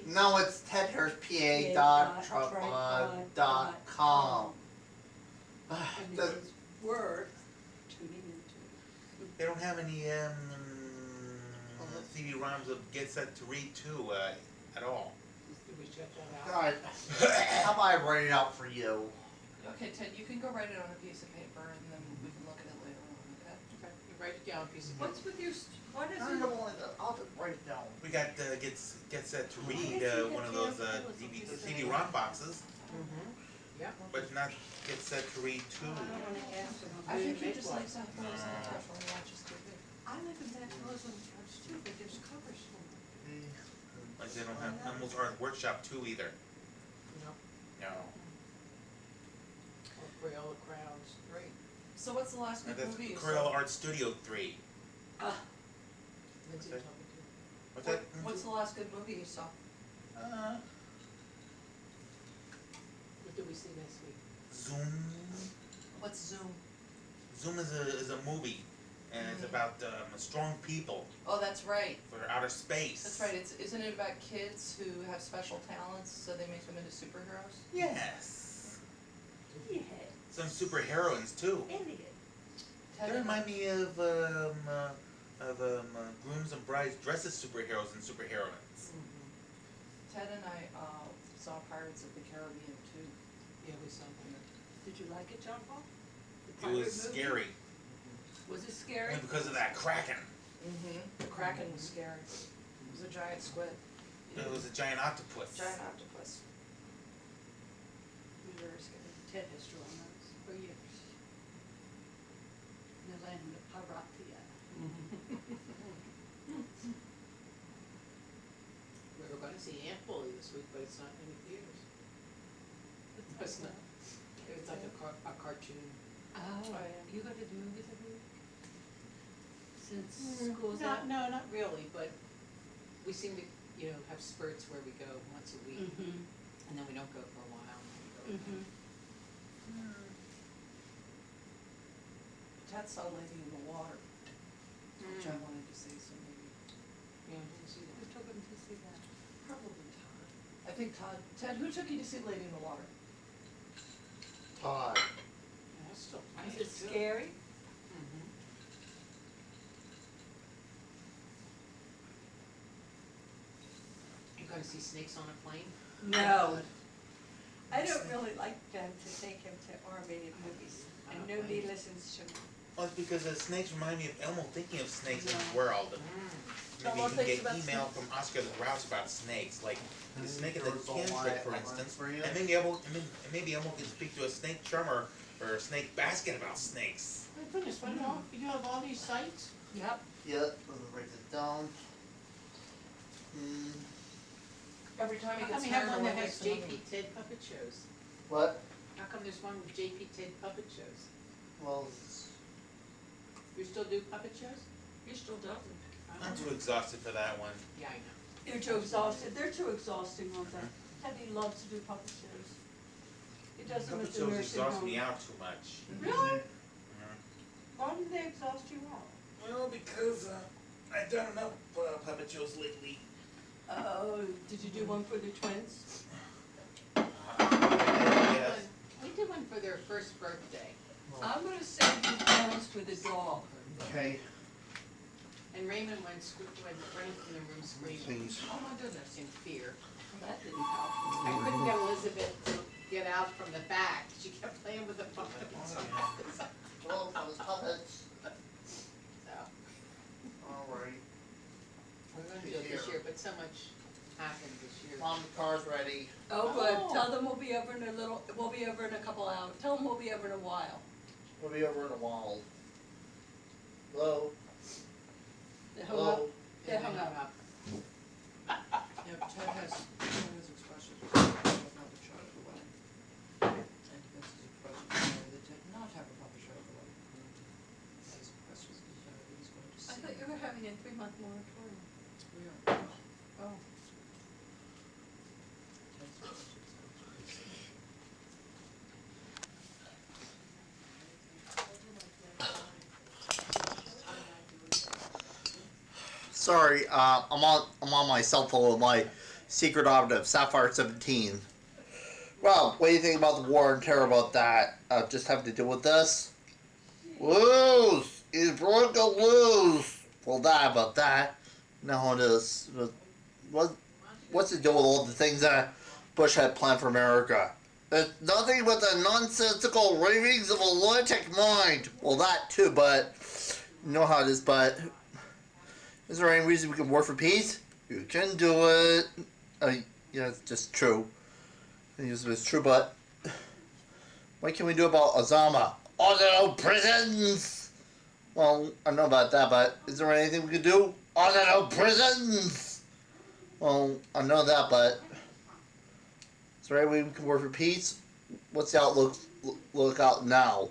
no, it's tedharrispa.tripod.com. And The- it is worth tuning into. They don't have any CD-ROMs of Get Set to Read 2 at all. Did we check that out? God, how about I write it out for you? Okay, Ted, you can go write it on a piece of paper and then we can look at it later on, okay? Okay, you write it down, piece of paper. What's with your, what is I it? don't want to, I'll just write it down. We got Get Set to Read, guess you one of could those have those DVD, on CD-ROM boxes, Mm-hmm. Yeah. but not Get Set to Read 2. I don't wanna ask them. I think he make just one. likes South Florida Center when he watches TV. I live in that Muslim church too, but there's covers for it. Like they don't have Animals Art Workshop 2 either. No, No. or Crayola crowds, great. So what's the last And good that's movie you Corel saw? Art Studio 3. Lindsay Okay. told me to. What's that? What's the last good movie you saw? What did we see last week? Zoom. What's Zoom? Zoom is a movie, and it's about strong people Oh, that's right. for outer space. That's right. Isn't it about kids who have special talents, so they make them into superheroes? Yes. Yeah, Some superheroines too. idiot. Ted They and remind me of grooms and brides dressed as superheroes and superheroines. Ted and I saw Pirates of the Caribbean too. Yeah, we saw that. Did you like it, John Paul? The It pirate was movie? scary, Was it scary? only because of that kraken. The Kraken was scary. It was a giant squid, It was a giant octopus. giant octopus. It was very scary. Ted has drawn those for years. In the land of Parathia. We were gonna see Ant Bully this week, but it's not in the theaters. It's not, it's like a cartoon. Oh, yeah. you go to the movies every week? Since school's out? No, not really, but we seem to, have spurts where we go once a week, Mm-hmm, and then we don't go for a while, and then we go again. mm-hmm. Ted saw Lady in the Water, which I Mm. wanted to see, so maybe, Yeah, I didn't see Who that. took him to see that? probably Todd. I think Todd, Ted, who took you to see Lady in the Water? Todd. Yeah, that's still Was nice, it too. scary? Mhm. You gonna see snakes on a plane? No. I don't really like them to take him to R-rated movies, and I don't nobody blame you. listens to me. Well, it's because the snakes remind me of Elmo thinking of snakes in his Yeah. world. Mm. Maybe Elmo you can thinks get about email snakes. from Oscar the Grouch about snakes, like the snake in the There's all can my trick, for outlines instance. for you. And maybe Elmo can speak to a snake charmer or a snake basket about snakes. My goodness, what you have all these sites? Yep. Yeah, let me write it down. Hmm, Every time he How come gets you have tired, one I that want has to make JP Ted puppet shows? what? How come there's one with JP Ted puppet shows? Well, You still do puppet shows? He still doesn't. I'm too exhausted for that one. Yeah, I know. You're too exhausted, they're too exhausting on that. Teddy loves to do puppet shows. He does them Puppet at the shows nursing exhaust me home. out too much. Really? Mhm. Why do they exhaust you out? Well, because I've done enough puppet shows lately. Oh, did you do one for the twins? Yes. We did one for their first birthday, I'm gonna save you pounds for the dog. okay, and Raymond went running from the room screaming please. oh my goodness, in fear. Well, that didn't help. I couldn't get Elizabeth to get out from the back, she kept playing with the puppets. Well, for the puppets. So, Alright. we're gonna do it this year, but so much happened this year. Mom, the car's ready. Oh, good, Oh. tell them we'll be over in a couple hours, tell them we'll be over in a while. We'll be over in a while. Hello? They hung up? Hello? They hung up. Yeah, Ted has expressions of puppet show at the wedding. And that's his expression that did not have a puppet show at the wedding. His expressions that he's going to I see. thought you were having a 3-month moratorium. We are. Oh. Ted's expressions. Sorry, I'm on my cell phone with my secret operative, Sapphire 17. Well, what do you think about the war and terror about that? Just having to deal with this? Lose! He's broken loose! Well, that about that. Now it is. What's the deal with all the things that Bush had planned for America? It's nothing but the nonsensical ravings of a lunatic mind. Well, that too, but you know how it is, but is there any reason we can work for peace? You can do it. Yeah, it's just true. It's true, but what can we do about Osama? Oh, no prisons! Well, I know about that, but is there anything we can do? Oh, no prisons! Well, I know that, but is there any way we can work for peace? What's the outlook? Look out now.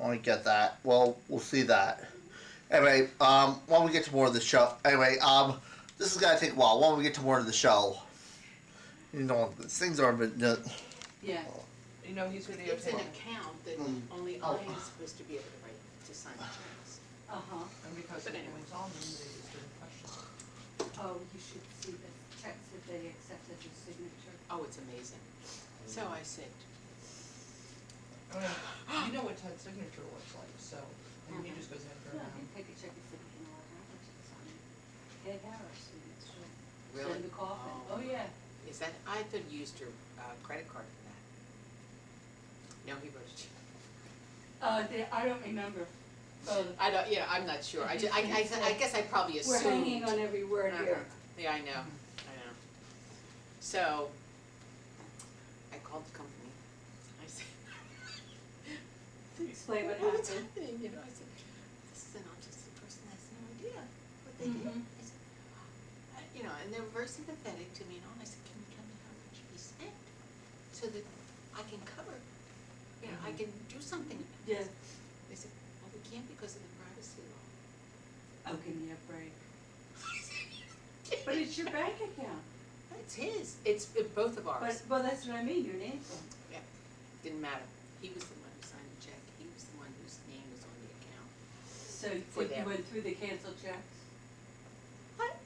I get that. Well, we'll see that. Anyway, why don't we get to more of the show? Anyway, this is gonna take a while. Why don't we get to more of the show? You know, things are, but Yeah, You know, he's It's an videotaping, account that only Oh. I am supposed to be able to write, to sign the checks. uh-huh. and because But it anyway. was on them, they just didn't question it. Oh, you should see the checks that they accepted his signature. Oh, it's amazing. So I said, I mean, you know what Ted's signature looks like, so, and he just goes after Yeah, him. you take a check and say, you know what Harris is on it. Ed Harris, and it's really? in the coffin. Oh. Oh, yeah. Is that, I thought you used your credit card for that. No, he wrote a check. I don't remember. I don't, yeah, I'm not sure. I guess I probably We're assumed. hanging on every word Uh-huh. here. Yeah, I know. So, I called the company. I said, Explain what what's happened. happening? You know, I said, this is an autistic person has no idea what they did. Mhm. I said, you know, and they were very sympathetic to me and all. I said, can you tell me how much he spent so that I can cover, you know, I can do something. Yeah. They said, well, we can't because of the privacy law. Oh, give me a break. But it's your bank account. It's his. It's both of ours. But, well, that's what I mean, your name's on. Yeah, didn't matter. He was the one who signed the check. He was the one whose name was on the account. So For you them. went through the canceled checks? What?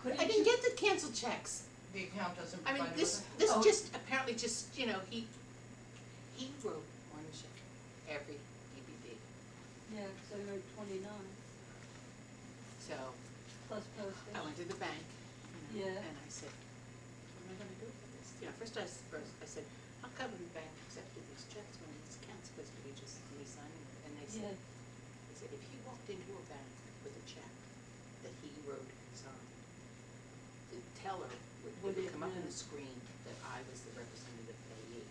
Couldn't I didn't you- get the canceled checks. The account doesn't I mean, provide you this with this Oh. just apparently just, you know, he wrote one check every DVD. Yeah, so you're at 29, So plus postage. I went to the bank, you know, Yeah. and I said, what am I gonna do for this? You know, first I said, how come the bank accepted these checks when this account's supposed to be just me signing it? And they Yeah, said, if he walked into a bank with a check that he wrote and signed, the teller would Would it come up on know? the screen that I was the representative payee,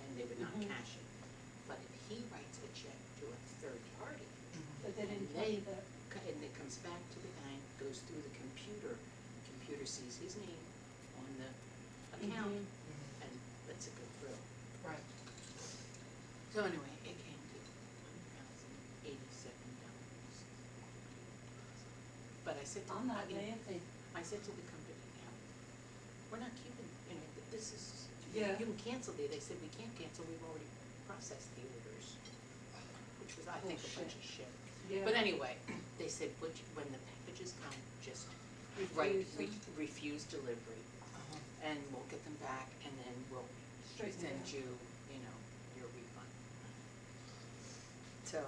and they would not Mhm. cash it. But if he writes a check to a third party, but they didn't tell you that. and it comes back to the bank, goes through the computer sees his name on the account, Mhm. and lets it go through. Right. So anyway, it came to $1,087. But I said to I'm not I mean, laughing. I said to the company, we're not keeping, you know, this is, Yeah. you can cancel it. They said, we can't cancel, we've already processed the orders, which was, I think, a bunch of shit. Yeah. But anyway, they said, when the packages come, just write, Refuse them. refuse delivery, and we'll get them back, and then we'll Straighten it send out. you, you know, your refund. So,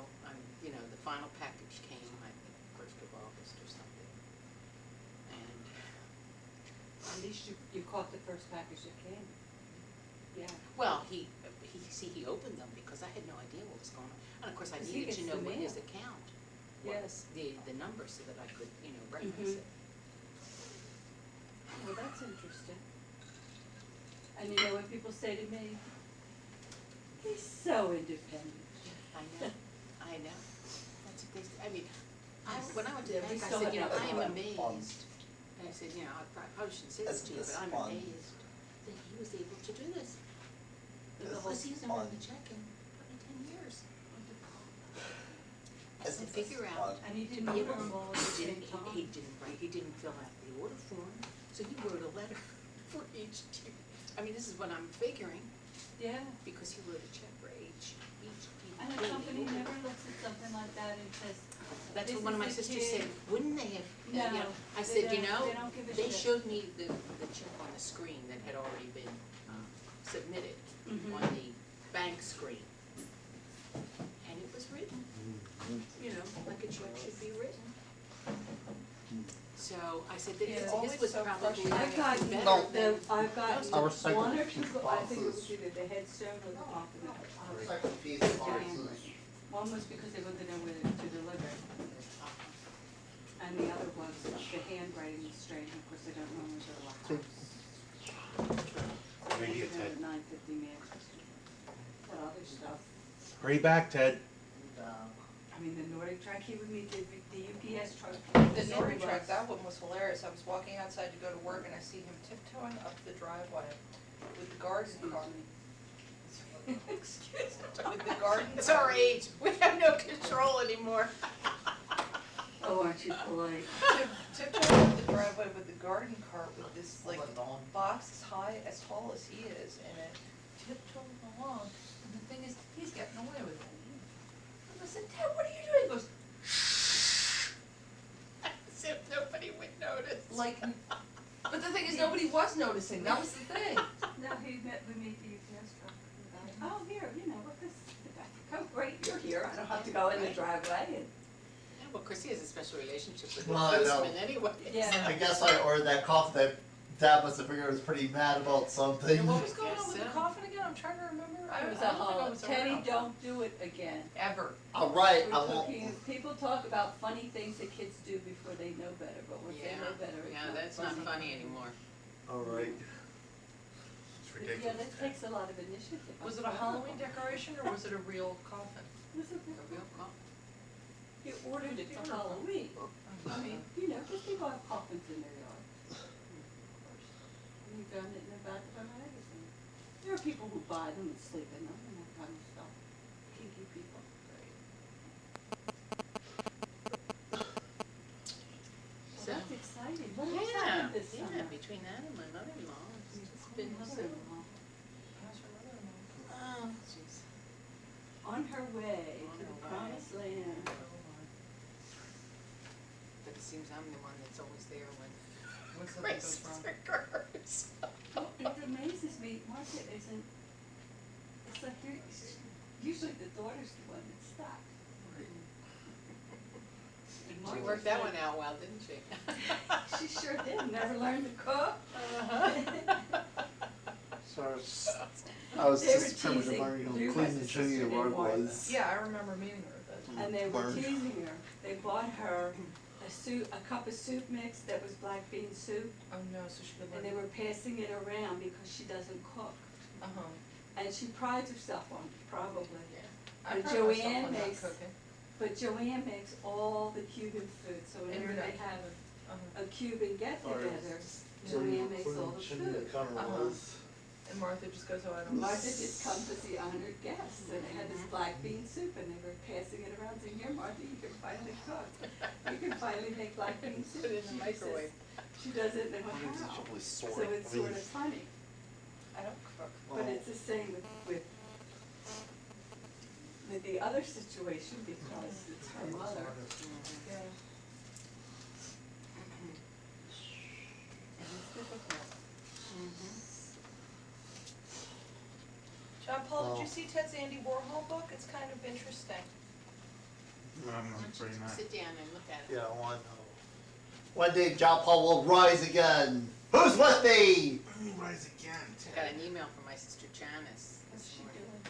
you know, the final package came, I think, 1st of August or something. And, At least you caught the first package that came. Yeah. well, he opened them because I had no idea what was going on. And of course, I 'Cause he needed to gets know the what mail. his account Yes. was, the number, so that I could, you know, reference Mhm. it. Well, that's interesting. And you know what people say to me? He's so independent. I know, I know. That's what they, I mean, when I went to Yeah, the we bank, I still said, you know, have I am that amazed. fun. And I said, you know, I probably shouldn't say this to you, That's but I'm fun. amazed that he was able to do this. This Because is he hasn't fun. written the check in probably 10 years. And This to is figure fun. out, And he didn't you order know, them all at the he same didn't, time. he didn't write, he didn't fill out the order form, so he wrote a letter for each tier. I mean, this is what I'm figuring, Yeah. because he wrote a check for each And a DVD company order. never looks at something like that and says, That's This what one of is my the sisters kid. said, wouldn't they have, you know, No, I they said, you don't- know, they don't give a they shit." showed me the check on the screen that had already been submitted Mhm. on the bank screen. And it was written, you know, like a check should be written. So I said, Yeah, it's this always was so probably frustrating. I've got, better No. than. I've got Our second one or two, piece I think it was boxes. either the headstone or the coffin. Our second piece of boxes. One was because they wanted to know where to deliver, and the other was the handwriting was strange, of course, they don't normally go to a house. Radio, They go Ted. to 950 Manchester. What other stuff? Hurry back, Ted. And, I mean, the Nordic truck, he would meet the UPS truck. The Nori truck, that one was hilarious. I was walking outside to go to work and I see him tiptoeing up the driveway with the garden car. Excuse me. With the garden It's our car. age, we have no control anymore. Oh, aren't you polite? Tiptoeing up the driveway with the garden cart with this like Hold on. box as high, as tall as he is in it, tiptoeing along, and the thing is, he's getting away with it. And I said, Dad, what are you doing? He goes, As if nobody would notice. like, but the thing is, nobody was noticing, that was the thing. No, we made the UPS truck. Oh, here, you know, what this, oh, great, you're here, I don't have to go in the driveway and. Yeah, well, Chrissy has a special relationship with the Well, I know. postman anyway. Yeah. I guess I ordered that coffee that Dad must have figured I was pretty mad about something. And what was going Guess on with the so. coffin again? I'm trying to remember. I It was don't a think I whole, was Teddy, around. don't do it again. Ever. Alright, We're I won't. talking, people talk about funny things that kids do before they know better, but once they Yeah, know better, it's yeah, not that's not funny anymore. Alright. It's But ridiculous. yeah, that takes a lot of initiative. Was it a Halloween decoration or was it a real coffin? Was it, A real call. you ordered it for Halloween, I mean, you know, because people have coffins in their yard. And you found it in the back of a magazine. There are people who buy them and sleep in them and that kind of stuff, kinky people. So, Well, that's exciting, what else yeah, happened this yeah, summer? between that and my mother-in-law, it's been so. Mother-in-law. How's your mother-in-law? Oh, jeez. On her way On to the her way. promised land. But it seems I'm the one that's always there when What's the thing crisis goes wrong? occurs. Well, it amazes me, Martha isn't, it's like you're, usually the daughter's the one that's stuck. And She Martha's worked that like- one out well, didn't she? She sure did, never learned to cook. Sorry. I was They were just pretty much teasing learning Lou how clean has a and shitty sister the named road Martha. was. Yeah, I remember meeting her at that time. And they were Learned. teasing her, they bought her a cup of soup mix that was black bean soup, Oh no, so she could and learn. they were passing it around because she doesn't cook. Uh-huh. And she prides herself on it, probably. I But pride myself Joanne on not makes- cooking. But Joanne makes all the Cuban food, so And whenever you're they not- have Uh-huh. a Cuban get-together, Yeah. Joanne makes all the food. Uh-huh. And Martha just goes, oh, I don't. Martha just comes as the honored guest, and they had this black bean soup, and they were passing it around, saying, here, Martha, you can finally cook. You can finally make black bean soup. Put it in the She just microwave. says She doesn't know how, so it's sort of funny, I don't cook. but it's the same with the other situation, because it's her mother. Yeah. And it's difficult. John Paul, did Oh. you see Ted's Andy Warhol book? It's kind of interesting. Why I'm don't pretty you much. sit down and look at it? Yeah, one day John Paul will rise again. Who's with me? Rise again, I got an email from my sister Janice What's this she morning. doing?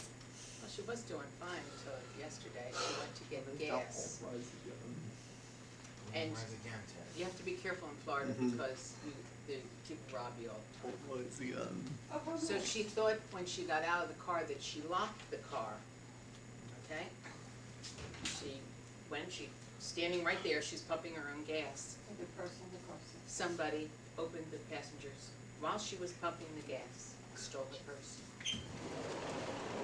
Well, she was doing fine until yesterday. She went to get gas. John Paul rise again. And- Rise again, Ted. You have to be careful in Florida Mhm. because the people rob you all the time. Paul rise again. Oh, well, So no. she thought when she got out of the car that she locked the car, okay? She standing right there, she's pumping her own gas. The person in the car seat. Somebody opened the passenger's, while she was pumping the gas, stole her purse.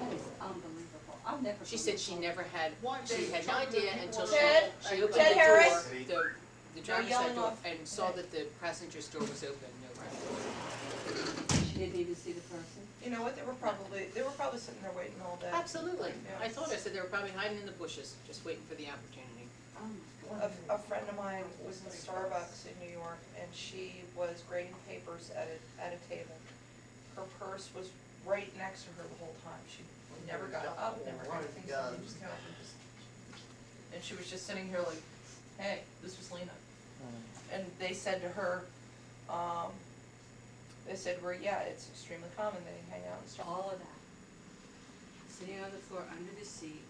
That is unbelievable. I've never. She gone said to she Florida. never had, she They had no charge idea people until with- Ted? she opened Ted the Harris? door, the driver's yelling side door, off. and saw that the passenger's door was open, no running. She didn't even see the person. You know what, they were probably sitting there waiting all day. Absolutely. Yeah. I thought, I said they were probably hiding in the bushes, just waiting for the opportunity. Oh my God. A friend of mine was in Starbucks in New York, and she was grading papers at a table. Her purse was right next to her the whole time. She never got up, never Right, anything, yeah. somebody just came up and And she was just sitting here like, hey, this was Lena. And they said to her, they said, well, yeah, it's extremely common, they hang out and stuff. All of that. Sitting on the floor under the seat,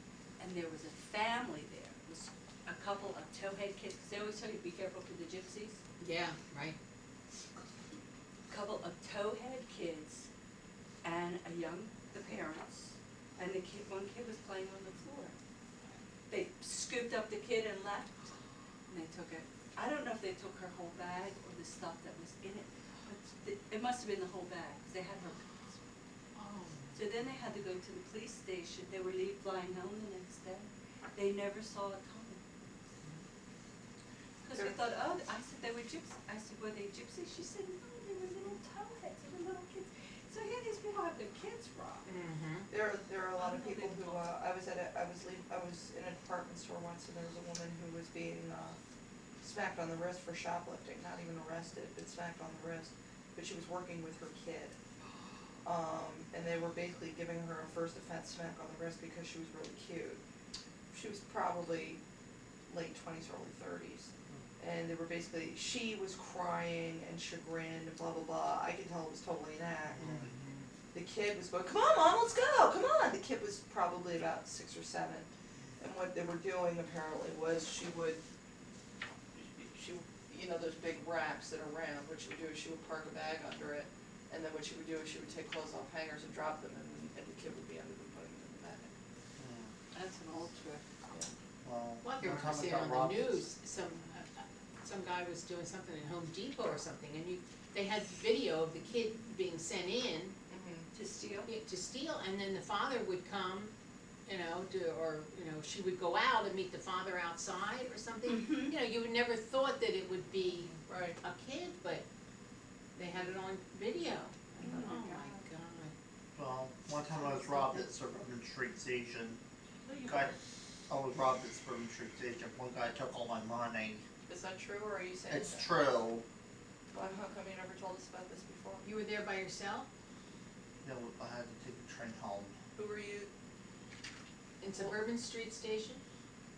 and there was a family there. It was a couple of towhead kids, 'cause they always tell you, be careful for the gypsies. Yeah, right. Couple of towhead kids and the parents, and one kid was playing on the floor. They scooped up the kid and left, and they took it. I don't know if they took her whole bag or the stuff that was in it, but it must have been the whole bag, 'cause they had her. So then they had to go to the police station. They were flying home the next day. They never saw it coming. Cause we thought, oh, I said they were gypsies, I said, were they gypsies? She said, no, they were little towheads, they were little kids. So here these people have their kids robbed. Mm-hmm. There are a lot of people who, I was in a department store once and there was a woman who was being, smacked on the wrist for shoplifting, not even arrested, but smacked on the wrist, but she was working with her kid. And they were basically giving her a first offense smack on the wrist because she was really cute. She was probably late twenties, early thirties. And they were basically, she was crying and chagrined and blah, blah, blah. I could tell it was totally an act. The kid was going, come on, Mom, let's go, come on. The kid was probably about 6 or 7. And what they were doing apparently was she, you know, those big racks that are round, what she would do is she would park a bag under it. And then what she would do is she would take clothes off hangers and drop them and the kid would be under them putting them in the bag. That's an old trick. Well, Well, I one time I see it got on robbed. the news, some guy was doing something at Home Depot or something, and they had video of the kid being sent in To steal? to steal, and then the father would come, you know, she would go out and meet the father outside or something. Mhm. You know, you would never thought that it would be Right. a kid, but they had it on video. I thought, Oh oh my my God. Well, one time I was robbed at Suburban Street Station. I was robbed at Suburban Street Station. One guy took all my money. Is that true or are you saying It's that? true. Well, how come you never told us about this before? You were there by yourself You know, I had to take a train home. Who were you, in Suburban Street Station?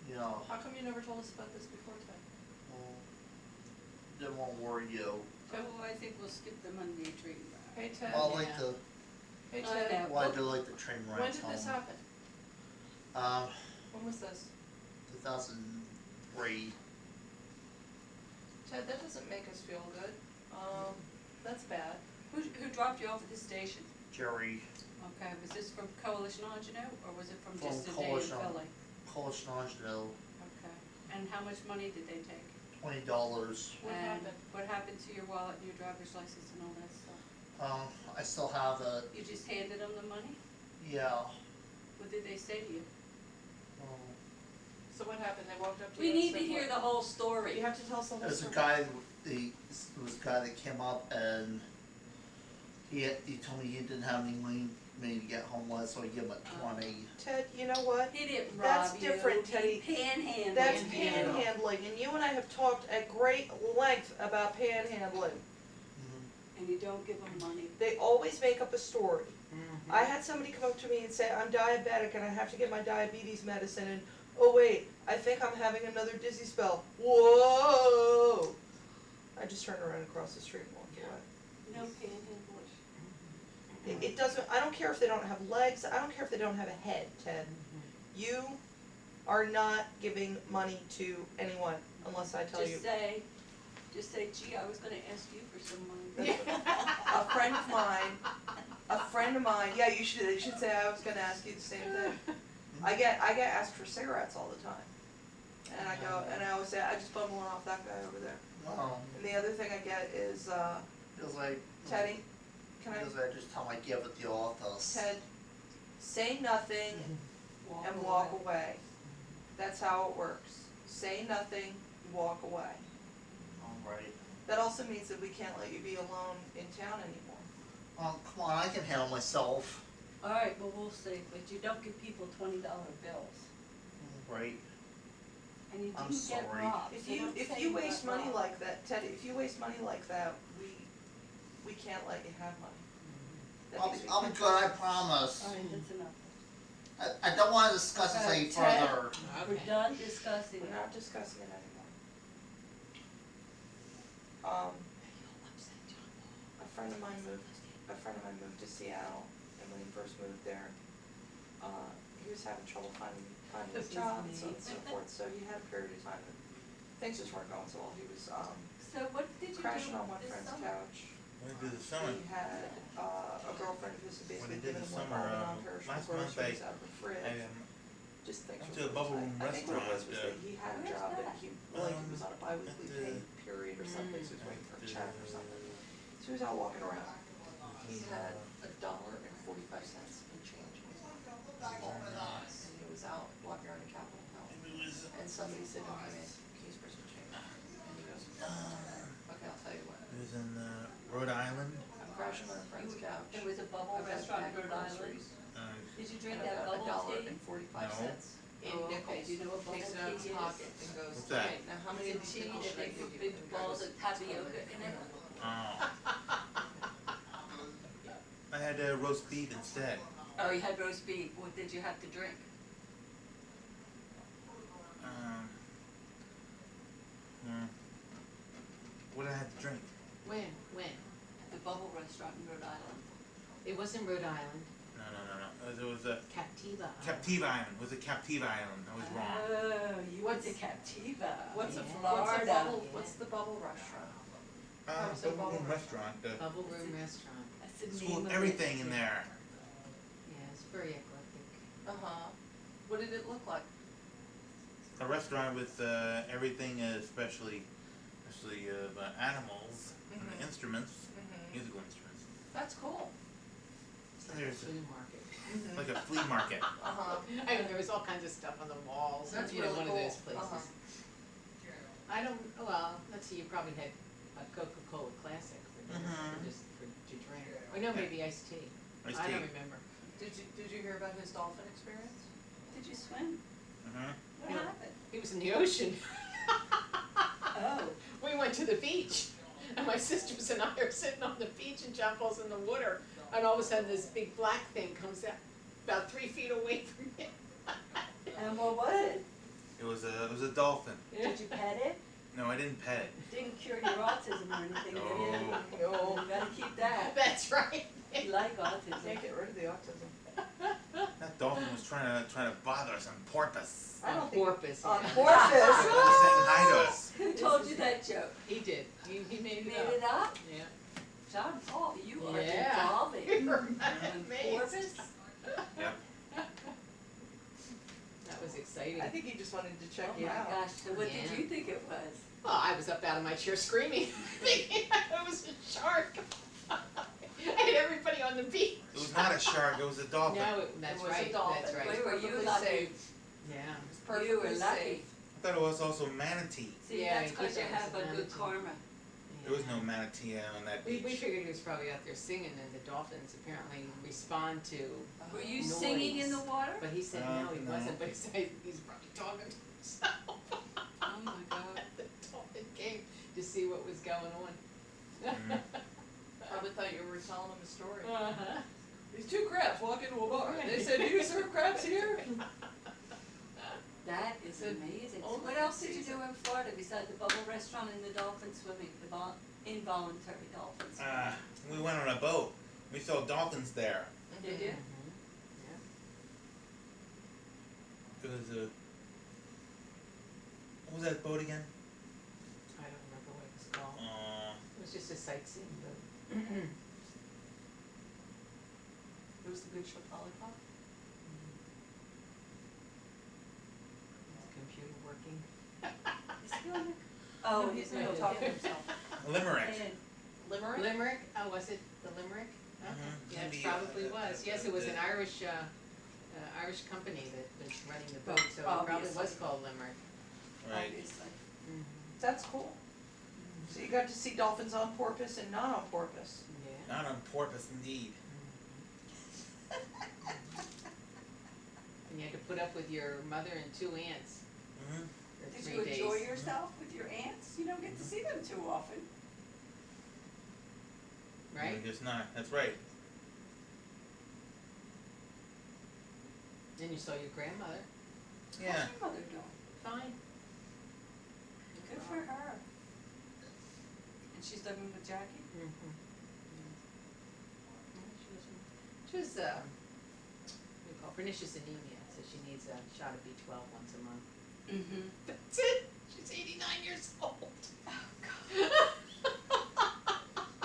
You know, how come you never told us about this before, Ted? well, didn't want to worry you. So I think we'll skip the Monday train ride. Hey Ted, Well, I like Yeah. the, hey Oh, Ted, yeah. well, I do like the train when rides did home. this happen? When was this? 2003. Ted, that doesn't make us feel good. That's bad. Who dropped you off at the station? Jerry, Okay, was this from Coalition Ingenue, or was it from From just a day in Coalition. Philly? Coalition Ingenue, Okay, and how much money did they take? $20. What And happened? what happened to your wallet and your driver's license and all that stuff? I still have it. You just handed them the money? Yeah. What did they say to you? So what happened? They walked up to We you and need to said hear what? the whole You story. have to tell us the whole There's a story. guy, there was a guy that came up and he told me he didn't have any money to get homeless, so I gave him a 20. Ted, you know what? He didn't That's rob you, different, Teddy. he panhandled. That's you. panhandling, and you and I have talked at great length about panhandling. And you don't give them money. They always make up a story. I had somebody come up to me and say, I'm diabetic and I have to get my diabetes medicine, and oh wait, I think I'm having another dizzy spell. Whoa! I just turned around across the street and walked away. No panhandlers. It doesn't, I don't care if they don't have legs, I don't care if they don't have a head, Ted. You are not giving money to anyone unless I tell you. Just say, gee, I was gonna ask you for some money. A friend of mine, yeah, you should say I was gonna ask you the same thing. I get asked for cigarettes all the time. And I go, and I always say, I just bum one off that guy over there. And the other thing I get is, Feels like, Teddy, can I, feels like just tell him I give it the office. Ted, say nothing and walk away. That's how it works. Say nothing, walk away. Alright. That also means that we can't let you be alone in town anymore. Oh, come on, I can handle myself. Alright, well, we'll see, but you don't give people $20 bills. Right. And you I'm didn't get sorry. robbed. If so you, don't if say you got waste money robbed. like that, Teddy, if you waste money like that, we can't let you have money. That I'll means be, we I'll be can't- good, I promise. Alright, that's enough. I don't wanna discuss this Okay, any Ted. further. We're done discussing We're it. not discussing it anymore. A friend of mine moved to Seattle, and when he first moved there, he was having trouble finding his job and so on and so forth, so he had a period of time that things just weren't going so well. He was, So what did you do crashing on one this friend's summer? couch. What did I do this summer? He had, a girlfriend who was What basically I did giving this him like summer, non-perishable last month groceries out of her fridge. I Just things went were to a Bubble really Room tight. I think what it was restaurant, that he had a Where's job that that? he, like, he was on a bi-weekly at the- pay period or something, so he was waiting for a at check or the- something. So he was out walking around. He had $1.45 in change in his pocket. And he was out walking around in Capitol Hill. It was And somebody said, "Oh, I mean, keys for some change." And Okay, I'll tell you what. It was in Rhode Island. I'm crashing on a friend's couch. There was a bubble I've got a restaurant bag in of Rhode Island. groceries. Did you drink And that I've got bubble tea? $1.45 in Oh, okay. nickels. Do you know what Takes it bubble out of tea his is? pocket and goes, What's that? okay, now how many of It's a these tea nickels that should I they give put you? big And he balls goes, of tapioca in it. Oh. I had roast beef instead. Oh, you had roast beef. What did you have to drink? Hmm. What did I have to drink? When? At the bubble restaurant in Rhode Island. It wasn't Rhode Island, No. It was a Captiva. Captiva Island. It was a Captiva Island. I was wrong. Oh, you went to What's- Captiva. What's a, Yeah. Florida. what's the bubble restaurant? Bubble so bubble Room restaurant. Bubble Room Restaurant. That's the It's name full of of everything it. in there. Yeah, it's very eclectic. Uh-huh. What did it look like? A restaurant with everything, especially animals and Mhm. instruments, Mm-hmm. musical instruments. That's cool. It's like a There's flea market. like a flea market. Uh-huh. I mean, there was all kinds of stuff on the walls, That's you know, really one of cool. those places. Uh-huh. I don't, well, let's see, you probably had a Coca-Cola Classic for dinner, Mhm. to drink. Or no, maybe iced tea. Iced I don't tea. remember. Did you hear about his dolphin experience? Did you swim? Mhm. What Yeah. happened? He was in the ocean. Oh. We went to the beach, and my sisters and I are sitting on the beach, and John Paul's in the water, and all of a sudden this big black thing comes out about 3 feet away from him. And what was it? It was a dolphin. Did you pet it? No, I didn't pet it. Didn't cure your autism or anything, did you? No. You gotta keep that. That's right. You like autism. Can't get rid of the autism. That dolphin was trying to bother us on purpose. I don't On think- porpoise, On yeah. He porpoise. was saying hi to us. Who told you that joke? He did, he made You it made up. it up? Yeah. John Paul, you are Yeah. evolving. You're And amazed. porpoise? Yep. That was exciting. I think he just wanted to check Oh you my out. gosh, so what did Yeah. you think it was? Well, I was up out of my chair screaming, thinking it was a shark. And everybody on the beach. It was not a shark. It was a dolphin. No, that's It was a right, dolphin. that's right. Where were you Perfectly lucky? safe. Yeah. It's You were perfectly lucky. safe. I thought it was also manatee. See, Yeah, that's he because you did that have as a a good manatee. karma. There was no manatee on that We beach. figured he was probably out there singing, and the dolphins apparently respond to, Were you Noise. singing in the water? but he said no, he No. wasn't, but he said he's probably talking to himself. Oh my God. The dolphin came to see what was going on. Mhm. Probably thought you were telling him a story. Uh-huh. These two crabs walk into a bar. They said, "Do you serve crabs here?" That is The amazing. So only what else did you season. do in Florida besides the bubble restaurant and the dolphin swimming, the involuntary dolphin swimming? We went on a boat. We saw dolphins there. Did you? Mhm. It was what was that boat again? I don't remember what it was called. It was just a sightseeing boat. It was the good ship lollipop? Is the computer working? Is he on the? Oh, he's no, not talking to himself. Limerick. And Limerick? Limerick, oh, was it the Limerick? Okay. Mhm. Yeah, it Maybe, probably was, yes, it was an the- Irish company that was running the boat, so it probably was Obviously. called Limerick. Right. obviously. That's cool. So you got to see dolphins on porpoise and not on porpoise. Yeah. Not on porpoise, indeed. And you had to put up with your mother and 2 aunts Mm-hmm. for Did 3 you days. enjoy yourself with your aunts? You don't get to see them too often. Right? Just not. That's right. Then you saw your grandmother, Yeah. How's your mother doing? fine. Good for her. And she's living with Jackie? Mm-hmm. She was, what do you call it, pernicious anemia, so she needs a shot of B12 once a month. Mm-hmm. That's it, she's 89 years old.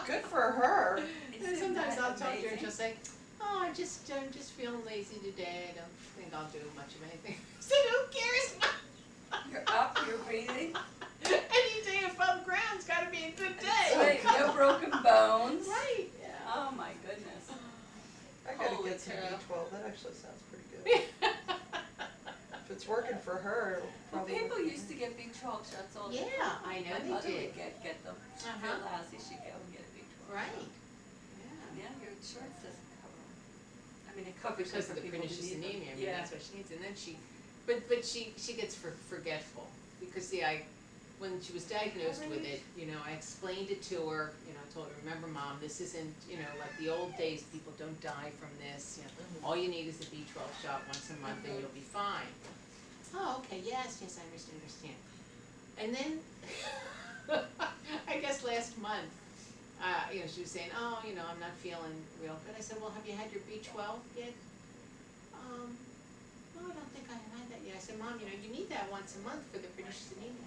Good for her. And sometimes I'll talk to her and she'll say, oh, I'm just feeling lazy today, I don't think I'll do much of anything. I said, who cares? You're up, you're breathing. Any day above ground's gotta be a good day. Right, no broken bones. Right, yeah. Oh my goodness. I gotta Holy get some cow. B12. That actually sounds pretty good. it's working for her, it'll Well, probably. people used to get B12 shots all the time. Yeah, I know My they mother did. would get them. Uh-huh. Real lousy, she'd go and get a B12 Right, shot. yeah. Yeah, your insurance doesn't cover them. I mean, it But covers because it of for the people who pernicious need them. anemia, I mean, Yeah. that's what she needs, and then but she gets forgetful, because see, when she was diagnosed with it, you know, I explained it to her, you know, I told her, remember mom, this isn't, you know, like the old days, people don't die from this, you know, all you need is a B12 shot once a month and you'll be fine. Oh, okay, yes, I understand. And then, I guess last month, you know, she was saying, oh, you know, I'm not feeling real good. I said, well, have you had your B12 yet? No, I don't think I have had that yet. I said, Mom, you know, you need that once a month for the pernicious anemia.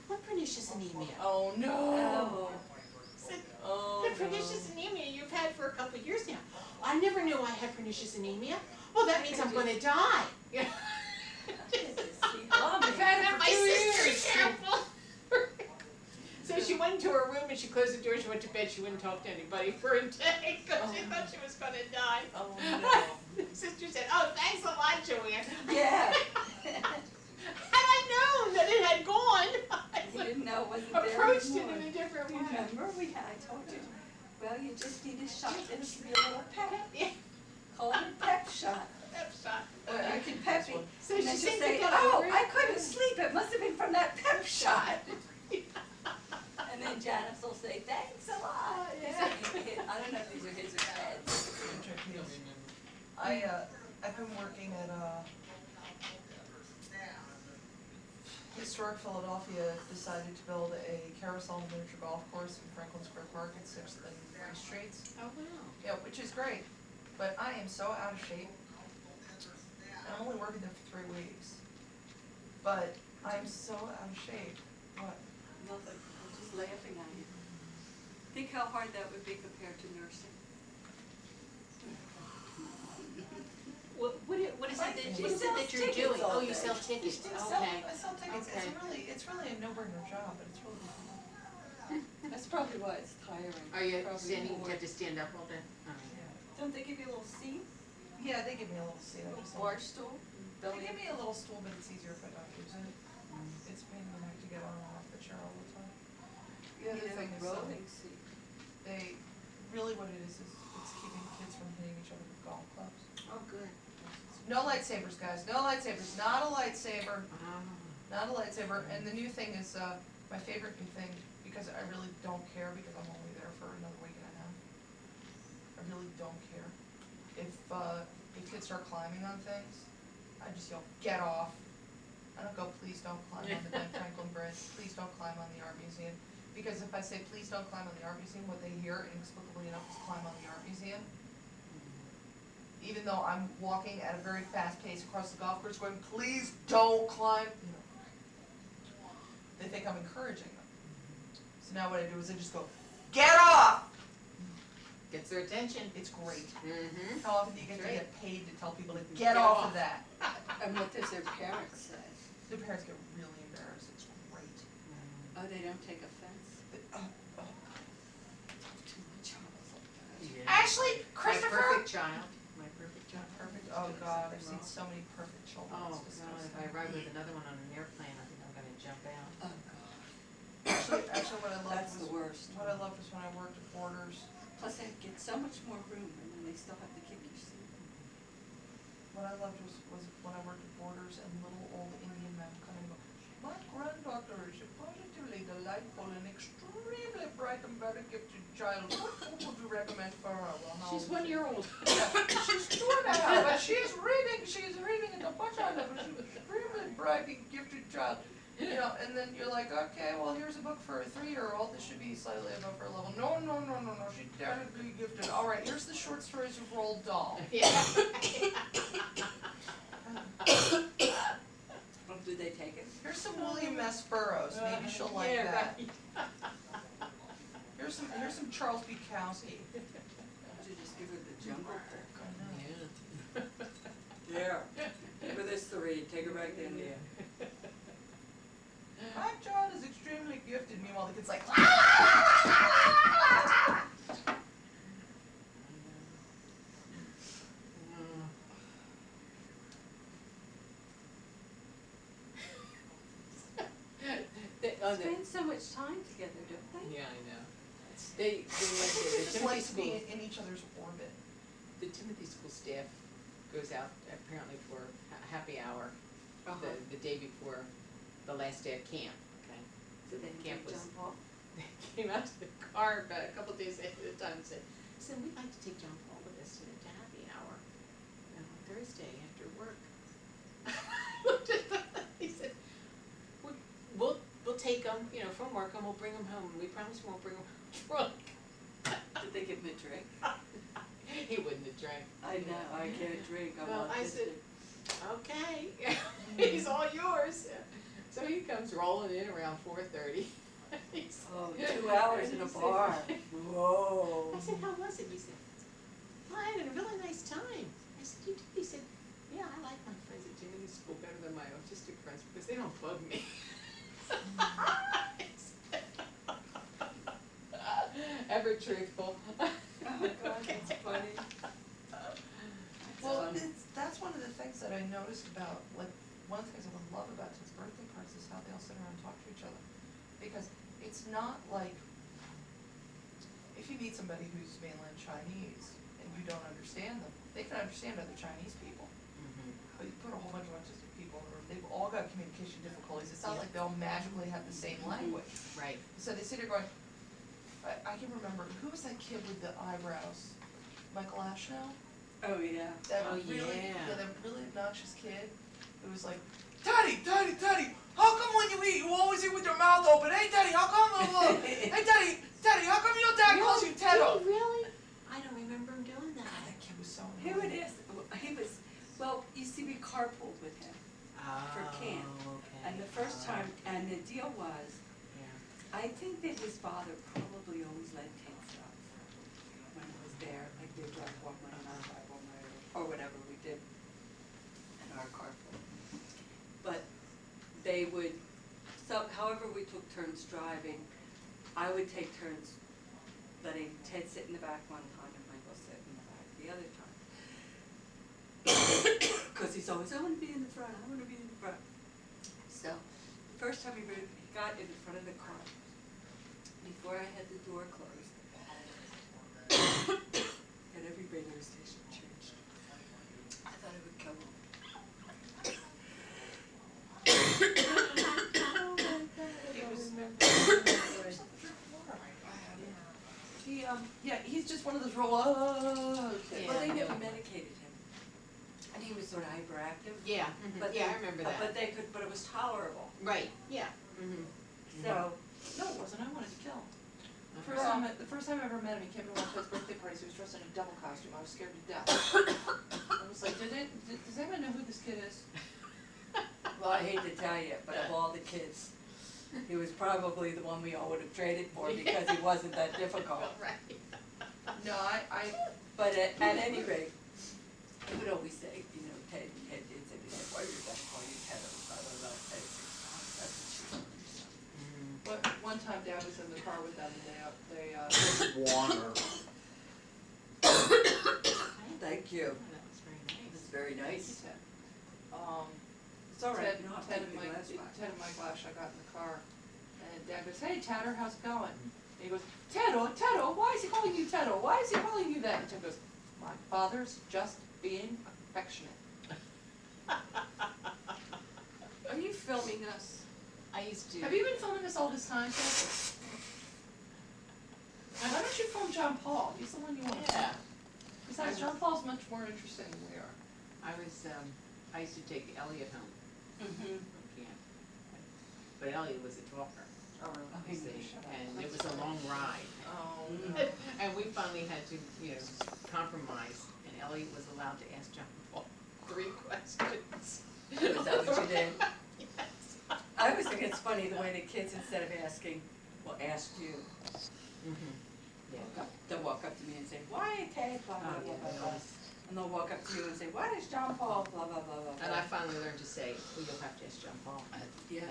What pernicious anemia? Oh, no. Oh, I said, Oh, the pernicious anemia you've had for a couple of years now. I never knew I had pernicious anemia. Well, that means I'm gonna die. Mom, I've had it for My 2 sister, years. be careful. So she went into her room and she closed the door, she went to bed, she wouldn't talk to anybody for a day, because she thought she was gonna die. Oh, no. Sister said, oh, thanks a lot, Joanne. Yeah. Had I known that it had gone, I You would didn't know it wasn't have there approached it anymore. in a different way. Remember, I told you, well, you just need a shot, it'll give you a little pep. Yeah, Call it a pep shot. pep shot. I can pass one. So And she then she'll seemed to say, get oh, over it. I couldn't sleep, it must have been from that pep shot. And then Janice will say, thanks a lot. These are his- I don't know if these are his or Ted's. I've been working at, Historic Philadelphia decided to build a carousel miniature golf course in Franklin Square Park at Sixth and Gray Streets. Oh, wow. Yeah, which is great, but I am so out of shape. And I'm only working there for 3 weeks. But I'm so out of shape. What? Nothing, I'm just laughing at you. Think how hard that would be compared to nursing. What is it that, She what is it sells that you're tickets doing? all Oh, you day. sell tickets, I okay. sell tickets. Okay. It's really a no-brainer job, but it's really fun. That's probably why it's tiring. Are you Probably standing, you more. have to stand up all day? All right. Yeah. Don't they give you a little seat, Yeah, they give me a little seat. I just bar stool? They give me a little stool, but it's easier if I don't use it. It's a pain in the neck to get on and off the chair all the time. The other thing is, rolling seat. they, really what it is it's keeping kids from hitting each other with golf clubs. Oh, good. No lightsabers, guys, no lightsabers, not a lightsaber, Ah. not a lightsaber. And the new thing is, my favorite new thing, because I really don't care, because I'm only there for another week and a half. I really don't care. If kids start climbing on things, I just yell, get off. I don't go, please don't climb on the Ben Franklin Bridge, please don't climb on the Art Museum. Because if I say, please don't climb on the Art Museum, what they hear inexplicably enough is climb on the Art Museum. Even though I'm walking at a very fast pace across the golf course going, please don't climb. No. They think I'm encouraging them. So now what I do is I just go, get off! Gets their attention. It's great. Mm-hmm. How often do you get to Great. get paid to tell people to Get get off off. of that? And what does their parents say? Their parents get really embarrassed, it's great. Oh, they don't take offense? But, Talk too much, Charles. Ashley, My Christopher! perfect child, my perfect child. Perfect, oh God, I've seen so many perfect children, Oh, it's no, if disgusting. I ride with another one on an airplane, I think I'm gonna jump out. Oh, God. Actually, what I loved That's the was, worst. what I loved was when I worked at Borders. Plus, they get so much more room, and then they still have to keep your seat. What I loved was when I worked at Borders and little old Indian men come in and go, my granddaughter is a positively delightful and extremely bright and very gifted child. What food would you recommend for her? Well, how She's old is she?" 1 year old. She's 2.5, but she's reading at the much higher level. She's an extremely bright and gifted child. You know, and then you're like, okay, well, here's a book for a 3-year-old. This should be slightly above her level. No, she's technically gifted. All right, here's the short stories of Roald Dahl. Yeah. Oh, do they take it? Here's some William S. Burroughs. Maybe she'll like Yeah, that. right. Here's some Charles Bukowski. Would you just give her the Jungle Book? Yeah. Yeah. Give her this to read, take her back to India. My child is extremely gifted. Meanwhile, the kid's like, Oh, the- spend so much time together, don't they? Yeah, I know. They They the just Timothy like to school, be in each other's orbit. the Timothy school staff goes out apparently for happy hour Uh-huh. the day before the last day of camp, okay? So they Camp take was, John Paul? they came out to the car about a couple days ahead of time and said, we'd like to take John Paul with us to happy hour on Thursday after work. He said, we'll take him, from work and we'll bring him home. We promise we won't bring him drunk. Did they give him a drink? He wouldn't have drank. I know, I can't drink, I'm Well, I said, autistic. okay, he's all yours. So he comes rolling in around 4:30. Oh, 2 hours in a bar. Whoa. I said, how was it? He said, well, I had a really nice time. I said, you did? He said, yeah, I like my friends at Timothy School better than my autistic friends because they don't bug me. Ever truthful. Oh my God, that's funny. Well, funny. that's one of the things that I noticed about, like, one of the things I would love about Tim's birthday parties is how they all sit around and talk to each other. Because it's not like, if you meet somebody who's mainland Chinese and you don't understand them, they can understand other Chinese people. But you put a whole bunch of autistic people in a room, they've all got communication difficulties, it's not Yeah. like they all magically have the same language. Right. So they sit here going, I can remember, who was that kid with the eyebrows? Michael Ashnow? Oh, yeah. That Oh, really, yeah. that really obnoxious kid who was like, Daddy, how come when you eat, you always eat with your mouth open? Hey, Daddy, how come, hey, Daddy, how come your dad calls you Teddo? Did he really? I don't remember him doing God, that. that kid was so Who annoying. it is, he was, well, you see, we carpooled with him, for camp. Okay. and the first time, and the deal was, Yeah. I think that his father probably always let him stuff when he was there, like they drive one way and I drive one way, or whatever we did in our carpool. But they would, however we took turns driving, I would take turns letting Ted sit in the back one time and Michael sit in the back the other time. Cause he's always, I wanna be in the front, I wanna be in the front. So, the first time he got in the front of the car, before I had the door closed, and every radio station changed. I thought it would kill him. He was, yeah, he's just one of those real, kids. Well, they Yeah. never medicated him. And he was sort of hyperactive. Yeah, But yeah, I they- remember that. But they could, but it was tolerable, Right, yeah. so. No, it wasn't, I wanted to kill him. Uh-huh. The first time I ever met him, he came to one of his birthday parties, he was dressed in a devil costume, I was scared to death. I was like, does anyone know who this kid is? Well, I hate to tell you, but of all the kids, he was probably the one we all would have traded for because he wasn't that difficult. Right. No, But at any rate, he would always say, Ted did say, why did that call you Ted, blah, blah, blah. I said, "Oh, that's what she told me." one time Dad was in the car with them and they Water. Thank you. Oh, that was very It was nice. very Thank you, nice. Ted. It's all right, Ted, you don't have to Ted take and the Mike, glass back. Ted and Mike Lash, I got in the car, and Dad goes, hey, Tedder, how's it going? And he goes, Teddo, why is he calling you Teddo? Why is he calling you that? And Ted goes, my father's just being affectionate. Are you filming us? I used to. Have you been filming us all this time, Ted? Why don't you film John Paul? He's the one you want to film. Yeah. Besides, John Paul's much more interesting than we are. I used to take Elliot home Mm-hmm. from camp. But Elliot was a talker, Oh, Oh, you see, and it was a long ride. Oh, Mhm. And we finally had to, compromise, and Elliot was allowed to ask John Paul 3 questions. Was that what you did? Yes. I always think it's funny the way the kids, instead of asking, will ask you. Yeah. They'll walk up to me and say, why Ted, blah, blah, Oh, blah, yeah, blah, that blah. was- And they'll walk up to you and say, why does John Paul, blah, blah, blah, blah, blah. And I finally learned to say, well, you'll have to ask John Paul. Yeah,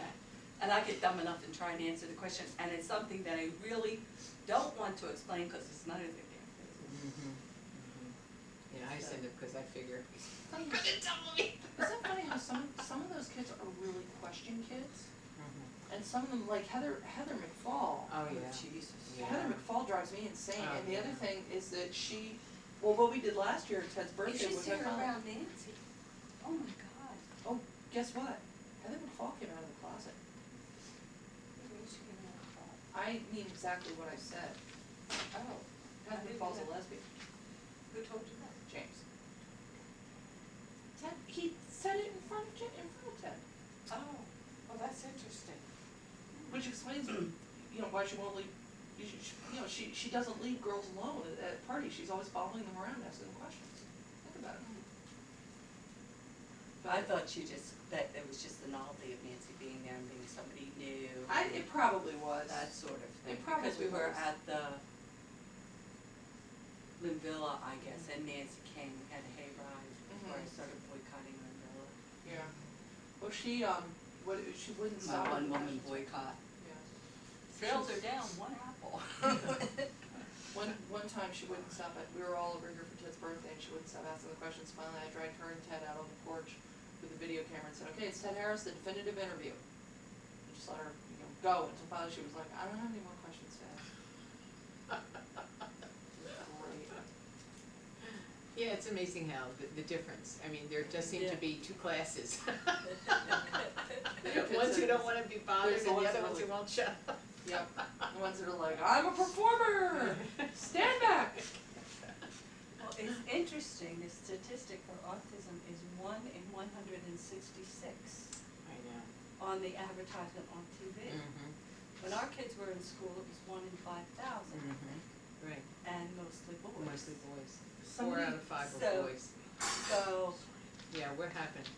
and I get dumb enough and try and answer the question, and it's something that I really don't want to explain, cause it's none of their damn business. Yeah, I send it because I figure, Funny, you're gonna tell me. isn't it funny how some of those kids are really question kids? And some of them, like Heather McFall. Oh, yeah. Jesus. Yeah. Heather McFall drives me insane, Oh, and the other yeah. thing is that what we did last year at Ted's You birthday should was see I her found, around Nancy. Oh my God. guess what? Heather McFall came out of the closet. Maybe she can have a thought. I mean exactly what I said. Oh, Heather McFall's a lesbian. who told you that? James. Ted, he said it in front of Ted. Oh, well, that's interesting. Which explains, why she won't leave, she doesn't leave girls alone at parties, she's always following them around, asking them questions. Think about it. I thought that it was just the novelty of Nancy being there and being somebody new. It probably was. That sort of thing. It probably Because we were was. at the Lynn Villa, I guess, and Nancy came and had a hayride before I started boycotting Lynn Villa. Yeah. Well, she wouldn't My stop. one woman boycott. Yeah. Sales are down, one apple. One time she wouldn't stop we were all over here for Ted's birthday and she wouldn't stop asking the questions. Finally, I dragged her and Ted out on the porch with a video camera and said, okay, it's Ted Harris, the definitive interview. And just let her, go until finally she was like, I don't have any more questions to ask. Great. Yeah, it's amazing how the difference, I mean, there just seem to Yeah. be two classes. Yeah, Ones who don't wanna be bothered there's and the ones other that ones who really- won't shut up. Yep, the ones that are like, I'm a performer, stand back. Well, it's interesting, the statistic for autism is 1 in 166 I know. on the advertisement on TV. Mm-hmm, When our kids were in school, it was 1 in 5,000, right, and mostly boys. mostly boys. 4 Somebody- out of 5 so- are boys. So, Yeah, what happened?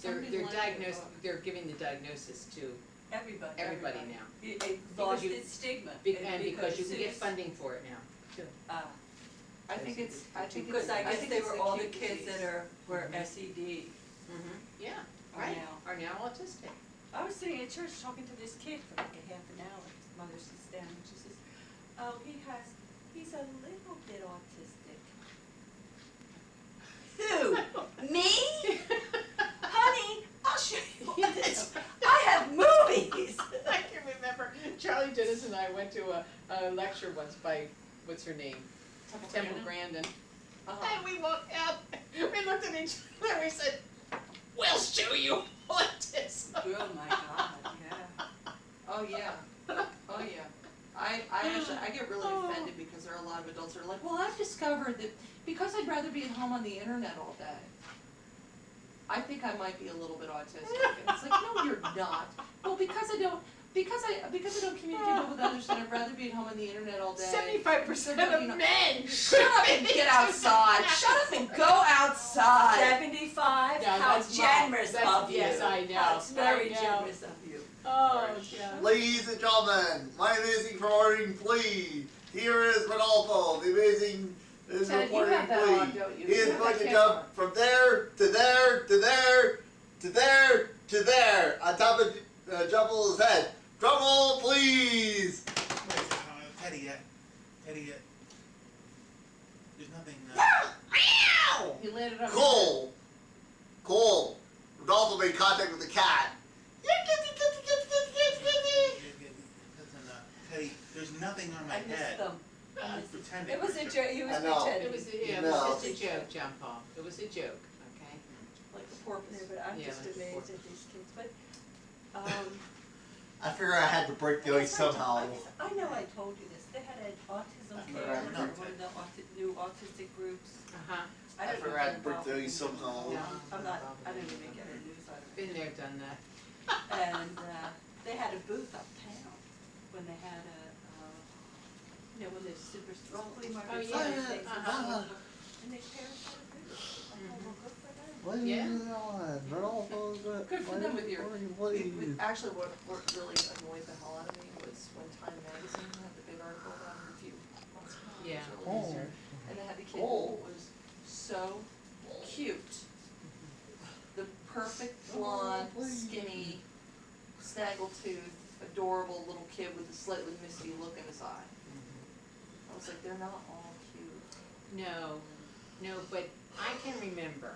Somebody They're lined it diagnosed, up. they're giving the diagnosis to everybody now. It lost you- its stigma. And because you can get it's, funding for it now, too. I think it's Because I guess think they it's were an all the acute kids disease. that were Mhm. SED. Yeah, Are right, now. are now autistic. I was sitting at church talking to this kid for like a half an hour. His mother sits down and she says, oh, he's a little bit autistic. Who? Me? Honey, I'll show you autism. I have movies. I can remember Charlie Dennis and I went to a lecture once by, what's her name? Temple Grandin. And we walked out, we looked at each other and we said, we'll show you autism. Oh my God, yeah. Oh, yeah, oh, yeah. I get really offended because there are a lot of adults that are like, well, I've discovered that because I'd rather be at home on the internet all day, I think I might be a little bit autistic. And it's like, no, you're not. Well, because I don't communicate with others, and I'd rather be at home on the internet all day. 75% of men. Shut up and get outside. Shut up and go outside. 75? No, How that's generous that's- of you. yes, I know, That's very I know. generous of you. Oh, yeah. Ladies and gentlemen, my amazing reporting plea. Here is Rodolfo, the amazing Ted, you reporting have that on, plea. don't you? He is You have going that to camera. jump from there to there to there to there to there on top of Jumbo's head. Drum roll, please. Teddy, there's nothing, Ow! He landed on Cole. Rodolfo made contact with the cat. listen, Teddy, there's nothing on my I missed head. them. I was pretending. It was a joke, he was I know. pretending. It was, No. just a joke, John Paul, it was a joke, okay? Like the porpoise, but I'm Yeah, just like the amazed at these kids, but, I figured I had to break the ice somehow. I know I told you this, they had an autism I care, remember. one of the new autistic groups. Uh-huh, I don't figured know I if had to break I'm the involved ice in- somehow. No. I'm not, I didn't even get a news out of it. been there, done that. And, they had a booth uptown when they had when they're super strong flea market Oh, and yeah. things, Uh-huh. and they parents had a booth. Oh, well, good for them. What Yeah. on? Rodolfo's Good for them with your- please. Actually, what really annoyed the hell out of me was when Time Magazine had the big article about her a few months ago. It was Yeah. really recent. And they had the kid Oh. who was so cute. The perfect blonde, skinny, snaggletooth, adorable little kid with a slightly misty look in his eye. I was like, they're not all cute. No, but I can remember,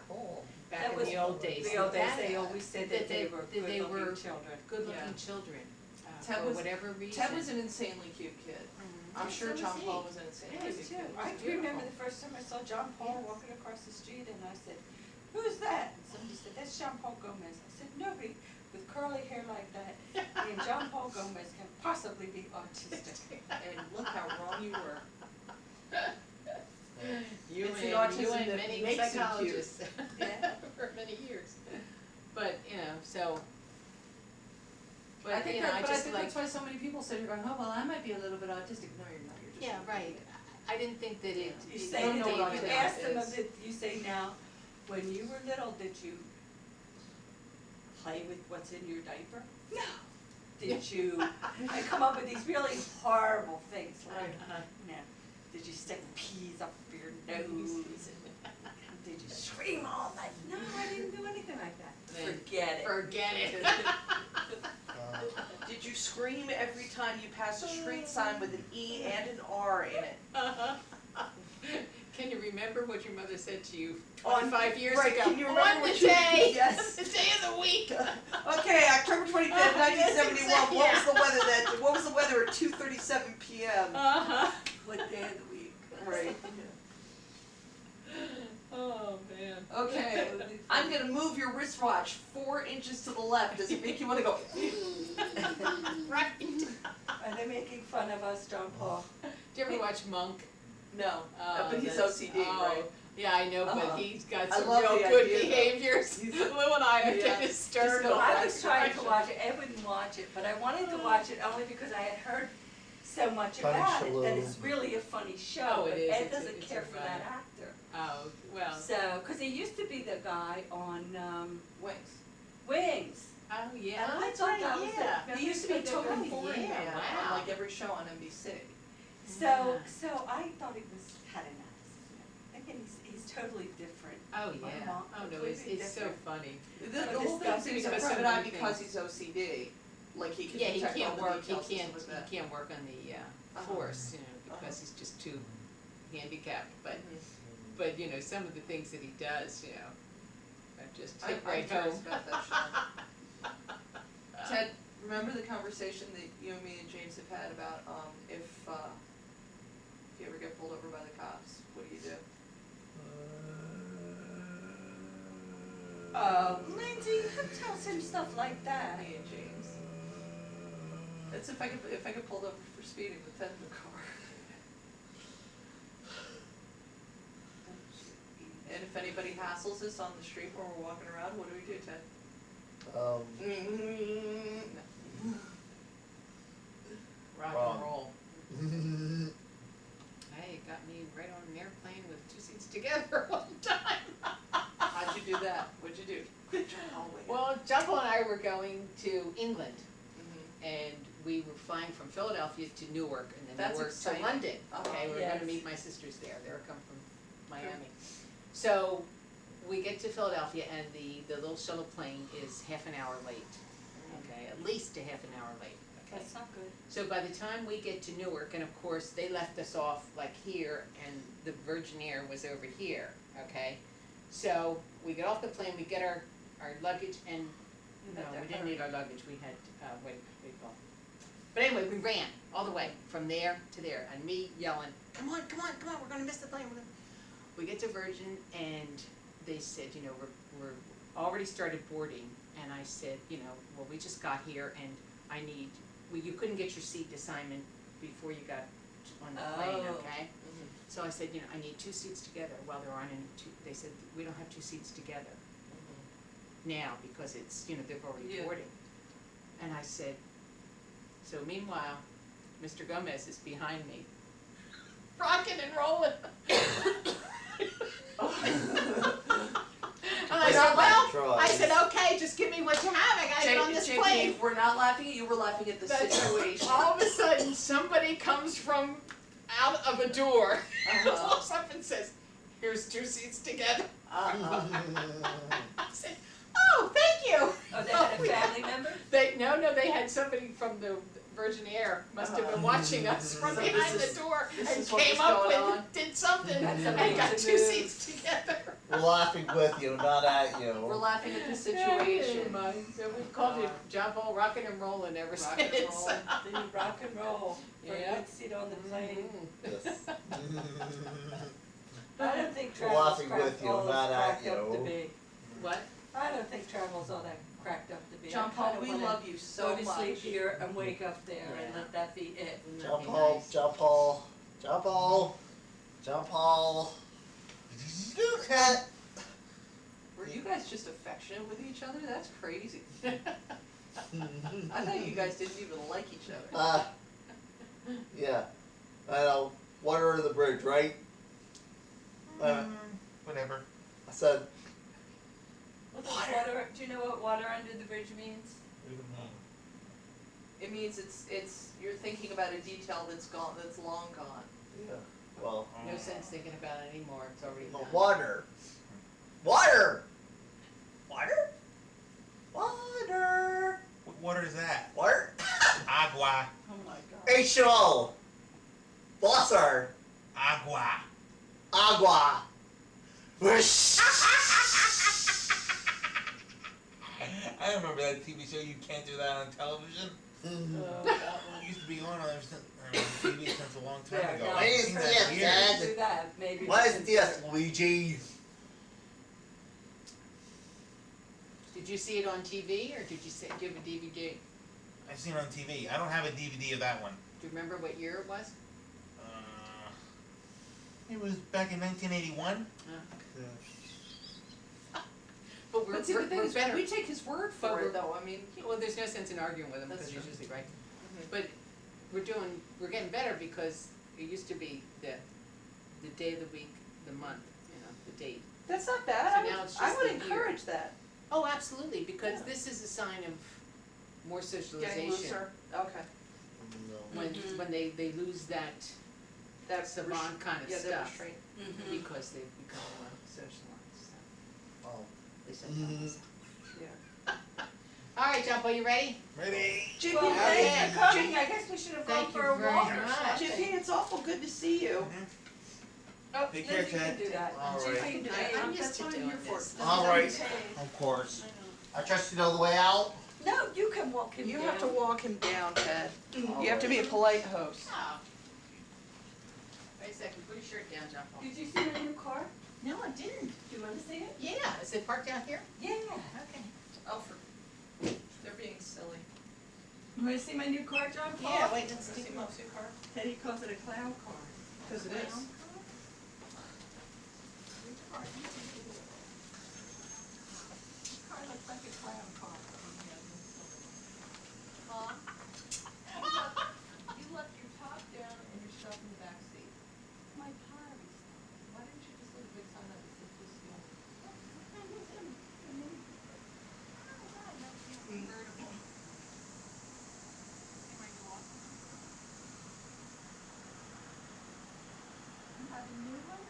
back That in was the old days. The old days, that- they always said that they were that they were good-looking children. good-looking Yeah. children. Ted for was, whatever reason. Ted was an insanely cute kid. I'm Yes, sure so was John he. Paul was an insanely I was cute too. kid. I It's can remember beautiful. the first time I saw John Paul walking across the street and I said, "Who's that?" And somebody said, "That's John Paul Gomez." I said, "Nobody with curly hair like that named John Paul Gomez can possibly be autistic." And look how wrong you were. You It's the and, autism you and that many makes him cute. psychologists Yeah. for many years. But, you know, so. But, I think you know, that, but I just think like, that's why so many people say, you're going, oh, well, I might be a little bit autistic. No, you're not, you're just. yeah, right. I didn't think that it. You it say don't that know what you autism ask them, is. you say now, when you were little, did you play with what's in your diaper? No. Did you, I come up with these really horrible things, like, you know, did you stick peas up your nose? And did you scream all night? No, I didn't do anything like that. Then Forget it. Forget it. Did you scream every time you passed a street sign with an E and an R in it? Can you remember what your mother said to you On- 25 years right, ago? can you remember On what the you- day, Yes. the day of the week. Okay, October 25th, 1971. Yes, What was the weather that? What was the weather at 2:37 p.m.? Uh-huh. What day of the week? Right. Oh, man. Okay, I'm gonna move your wristwatch 4 inches to the left. Does it make you want to go? Right. Are they making fun of us, John Paul? Do you ever watch Monk? No, Oh, but he's that's- OCD, oh, right? Yeah, I know, but Uh-huh. he's got I some love real the good idea, though. behaviors. He's- Lou and I are Yeah. getting hysterical. Just I was trying to Expression. watch it, Ed wouldn't watch it, but I wanted to watch it only because I had heard so much Funny about it, that show. it's really a funny show, Oh, it but is. Ed It's a- doesn't it's care a for ride. that actor. Oh, well, So, cause he used to be the guy on, wings. Wings. oh, yeah, And I that's thought right, that was yeah. the- He used to be remember Toby the- Ford yeah, now, wow. on like every show on NBC. So, Yeah. so I thought he was, had an accent. Again, he's totally different. Oh, My yeah. mom Oh, no, completely it's so different. funny. The But whole this thing guy is he's a because private so eye many because things. he's OCD. Like he can Yeah, he detect all can't the work, details he and stuff like that. can't work on the, force, you know, because he's just too handicapped, but, but, you know, some of the things that he does, you know, are just I'm hit right curious home. about that show. Ted, remember the conversation that you and me and James have had about, if you ever get pulled over by the cops, what do you do? Lindsay, who tells him stuff like that? Me and James. That's if I get pulled over for speeding with Ted in the car. And if anybody hassles us on the street when we're walking around, what do we do, Ted? Rock Wrong. and roll. Hey, it got me right on an airplane with 2 seats together one time. How'd you do that? What'd you do? Good job. Well, Jumbo and I were going to England, Mhm. and we were flying from Philadelphia to Newark, and then That's Newark exciting. to London. Uh-huh. Okay, we were Yes. gonna meet my sisters there, they were coming from Miami. So, we get to Philadelphia, and the little shuttle plane is half an hour late, okay, at least a half an hour late, okay? That's not good. So by the time we get to Newark, and of course, they left us off like here, and the Virgin Air was over here, okay? So, we get off the plane, we get our luggage, and, no, we didn't need our luggage, we had, wait, well. But anyway, we ran all the way, from there to there, and me yelling, come on, come on, come on, we're gonna miss the plane, we're gonna. We get to Virgin, and they said, you know, we're already started boarding, and I said, you know, well, we just got here, and I need, well, you couldn't get your seat assignment before you got on the plane, Oh. okay? So I said, you know, I need 2 seats together. Well, there aren't any they said, we don't have 2 seats together now, because it's, you know, they've already Yeah. boarding. And I said, so meanwhile, Mr. Gomez is behind me, rocking and rolling. And I said, well, I said, okay, just give me what you have, I gotta get on this plane. We're not laughing at you, we're laughing at the That's- situation. All of a sudden, somebody comes from out of a door, Uh-huh. looks up and says, here's 2 seats together. Uh-huh. I said, oh, thank you. Oh, they had a family member? No, they had somebody from the Virgin Air must have been watching us from So behind this the door this and is what came was up going with, on. did something, That's and amazing got two move. seats together. We're laughing with you, not at We're you. laughing at the situation. So we called it John Paul rockin' and rollin' ever Rock and since. roll, then you rock and roll for a Yep. good seat on the plane. Mhm. Yes. I don't think We're travel's laughing with you, all not it's at cracked up to you. be. What? I don't think travel's all that cracked up to be. John I Paul, kinda we wanna love you so Go to much. sleep here and wake up there and Yeah. let that be it. Wouldn't that John be Paul, nice? John Paul, John Paul, John Paul. Look at. Were you guys just affectionate with each other? That's crazy. I thought you guys didn't even like each other. Yeah. I know. Water under the bridge, right? Whatever. I said. What does water, do you know what water under the bridge means? It means it's you're thinking about a detail that's gone, that's long gone. Yeah. Well, No sense thinking about it anymore, it's already done. water. Water. Water. Water. What water is that? Water. Agua. Oh my god. H2O. Wasser. Agua. Agua. Whoosh. I remember that TV show. You can't do that on television. It used to be on TV since a long time Yeah, ago. no. I've seen that Yeah, for years. Dad. Do that, maybe. What we is can this, do it. Luigi? Did you see it on TV, or did you give a DVD? I've seen it on TV. I don't have a DVD of that one. Do you remember what year it was? It was back in 1981. But we're, But see, the thing we're is, better. we take his word But for we're- it though, I mean, Well, there's no sense in arguing with him, That's because he's true. usually right. But we're getting better, because it used to be the day of the week, the month, the date. That's not bad, So now it's I just would the year. encourage that. Oh, absolutely, because Yeah. this is a sign of more Getting socialization. looser, okay. No. When they lose that That's savant kind of Yeah, that stuff, restraint. Mhm. because they've become more socialized, so Oh. they said Mhm. that. Yeah. All right, John Paul, you ready? Ready? Jippy, Well, Okay. thanks for coming, I guess we should have gone Thank for you a very walk or much. something. Jippy, it's awful good to see you. Oh, Take care, Lindsay can Ted. do that. All Jippy right. can do I- that. I'm used That's to what I'm doing here for. this. All right. Okay. Of course. I know. I trust you know the way out. No, you can walk him You down. have to walk him down, Ted. Mm. You have to be a polite host. Oh. Wait a second, put your shirt down, John Paul. Did you see my new car? No, I didn't. Do you wanna see it? Yeah, is it parked out here? Yeah. Okay. oh, they're being silly. You wanna see my new car, John Paul? Yeah, wait, let's See see. Mom's new car? Teddy calls it a clown car. Cause it is. Car looks like a clown car. Mom, you left your top down and your stuff in the back seat. My pottery stuff. Why didn't you just leave a big sign up that said please feel? Convertible. You have a new one?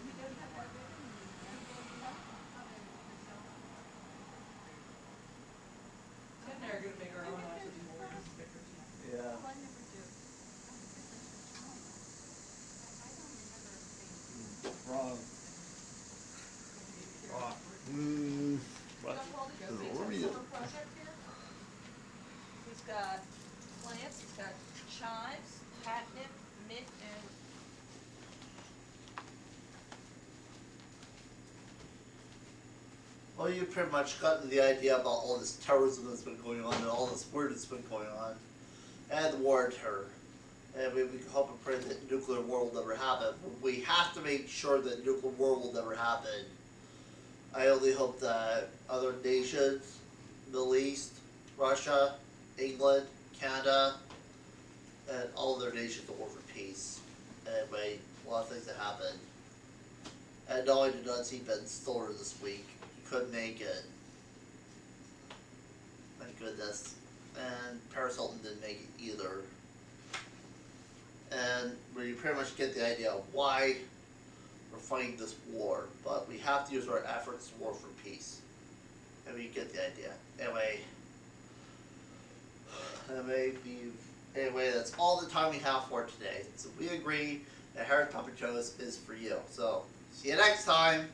You don't have that ribbon? Ted and I are gonna make our own eyes with more stickers. Yeah. Wrong. What? He's got plants, he's got chives, catnip, mint, and Well, you've pretty much gotten the idea about all this terrorism that's been going on and all this war that's been going on. And the war on terror. And we can hope and pray that nuclear war will never happen. We have to make sure that nuclear war will never happen. I only hope that other nations, Middle East, Russia, England, Canada, and all other nations will work for peace. Anyway, a lot of things that happened. And not only did not see Ben Stiller this week, he couldn't make it. Thank goodness. And Paris Hilton didn't make it either. And we pretty much get the idea of why we're fighting this war, but we have to use our efforts to war for peace. And we get the idea. Anyway, Anyway, that's all the time we have for today. So we agree that Harris Puppet Shows is for you. So see you next time.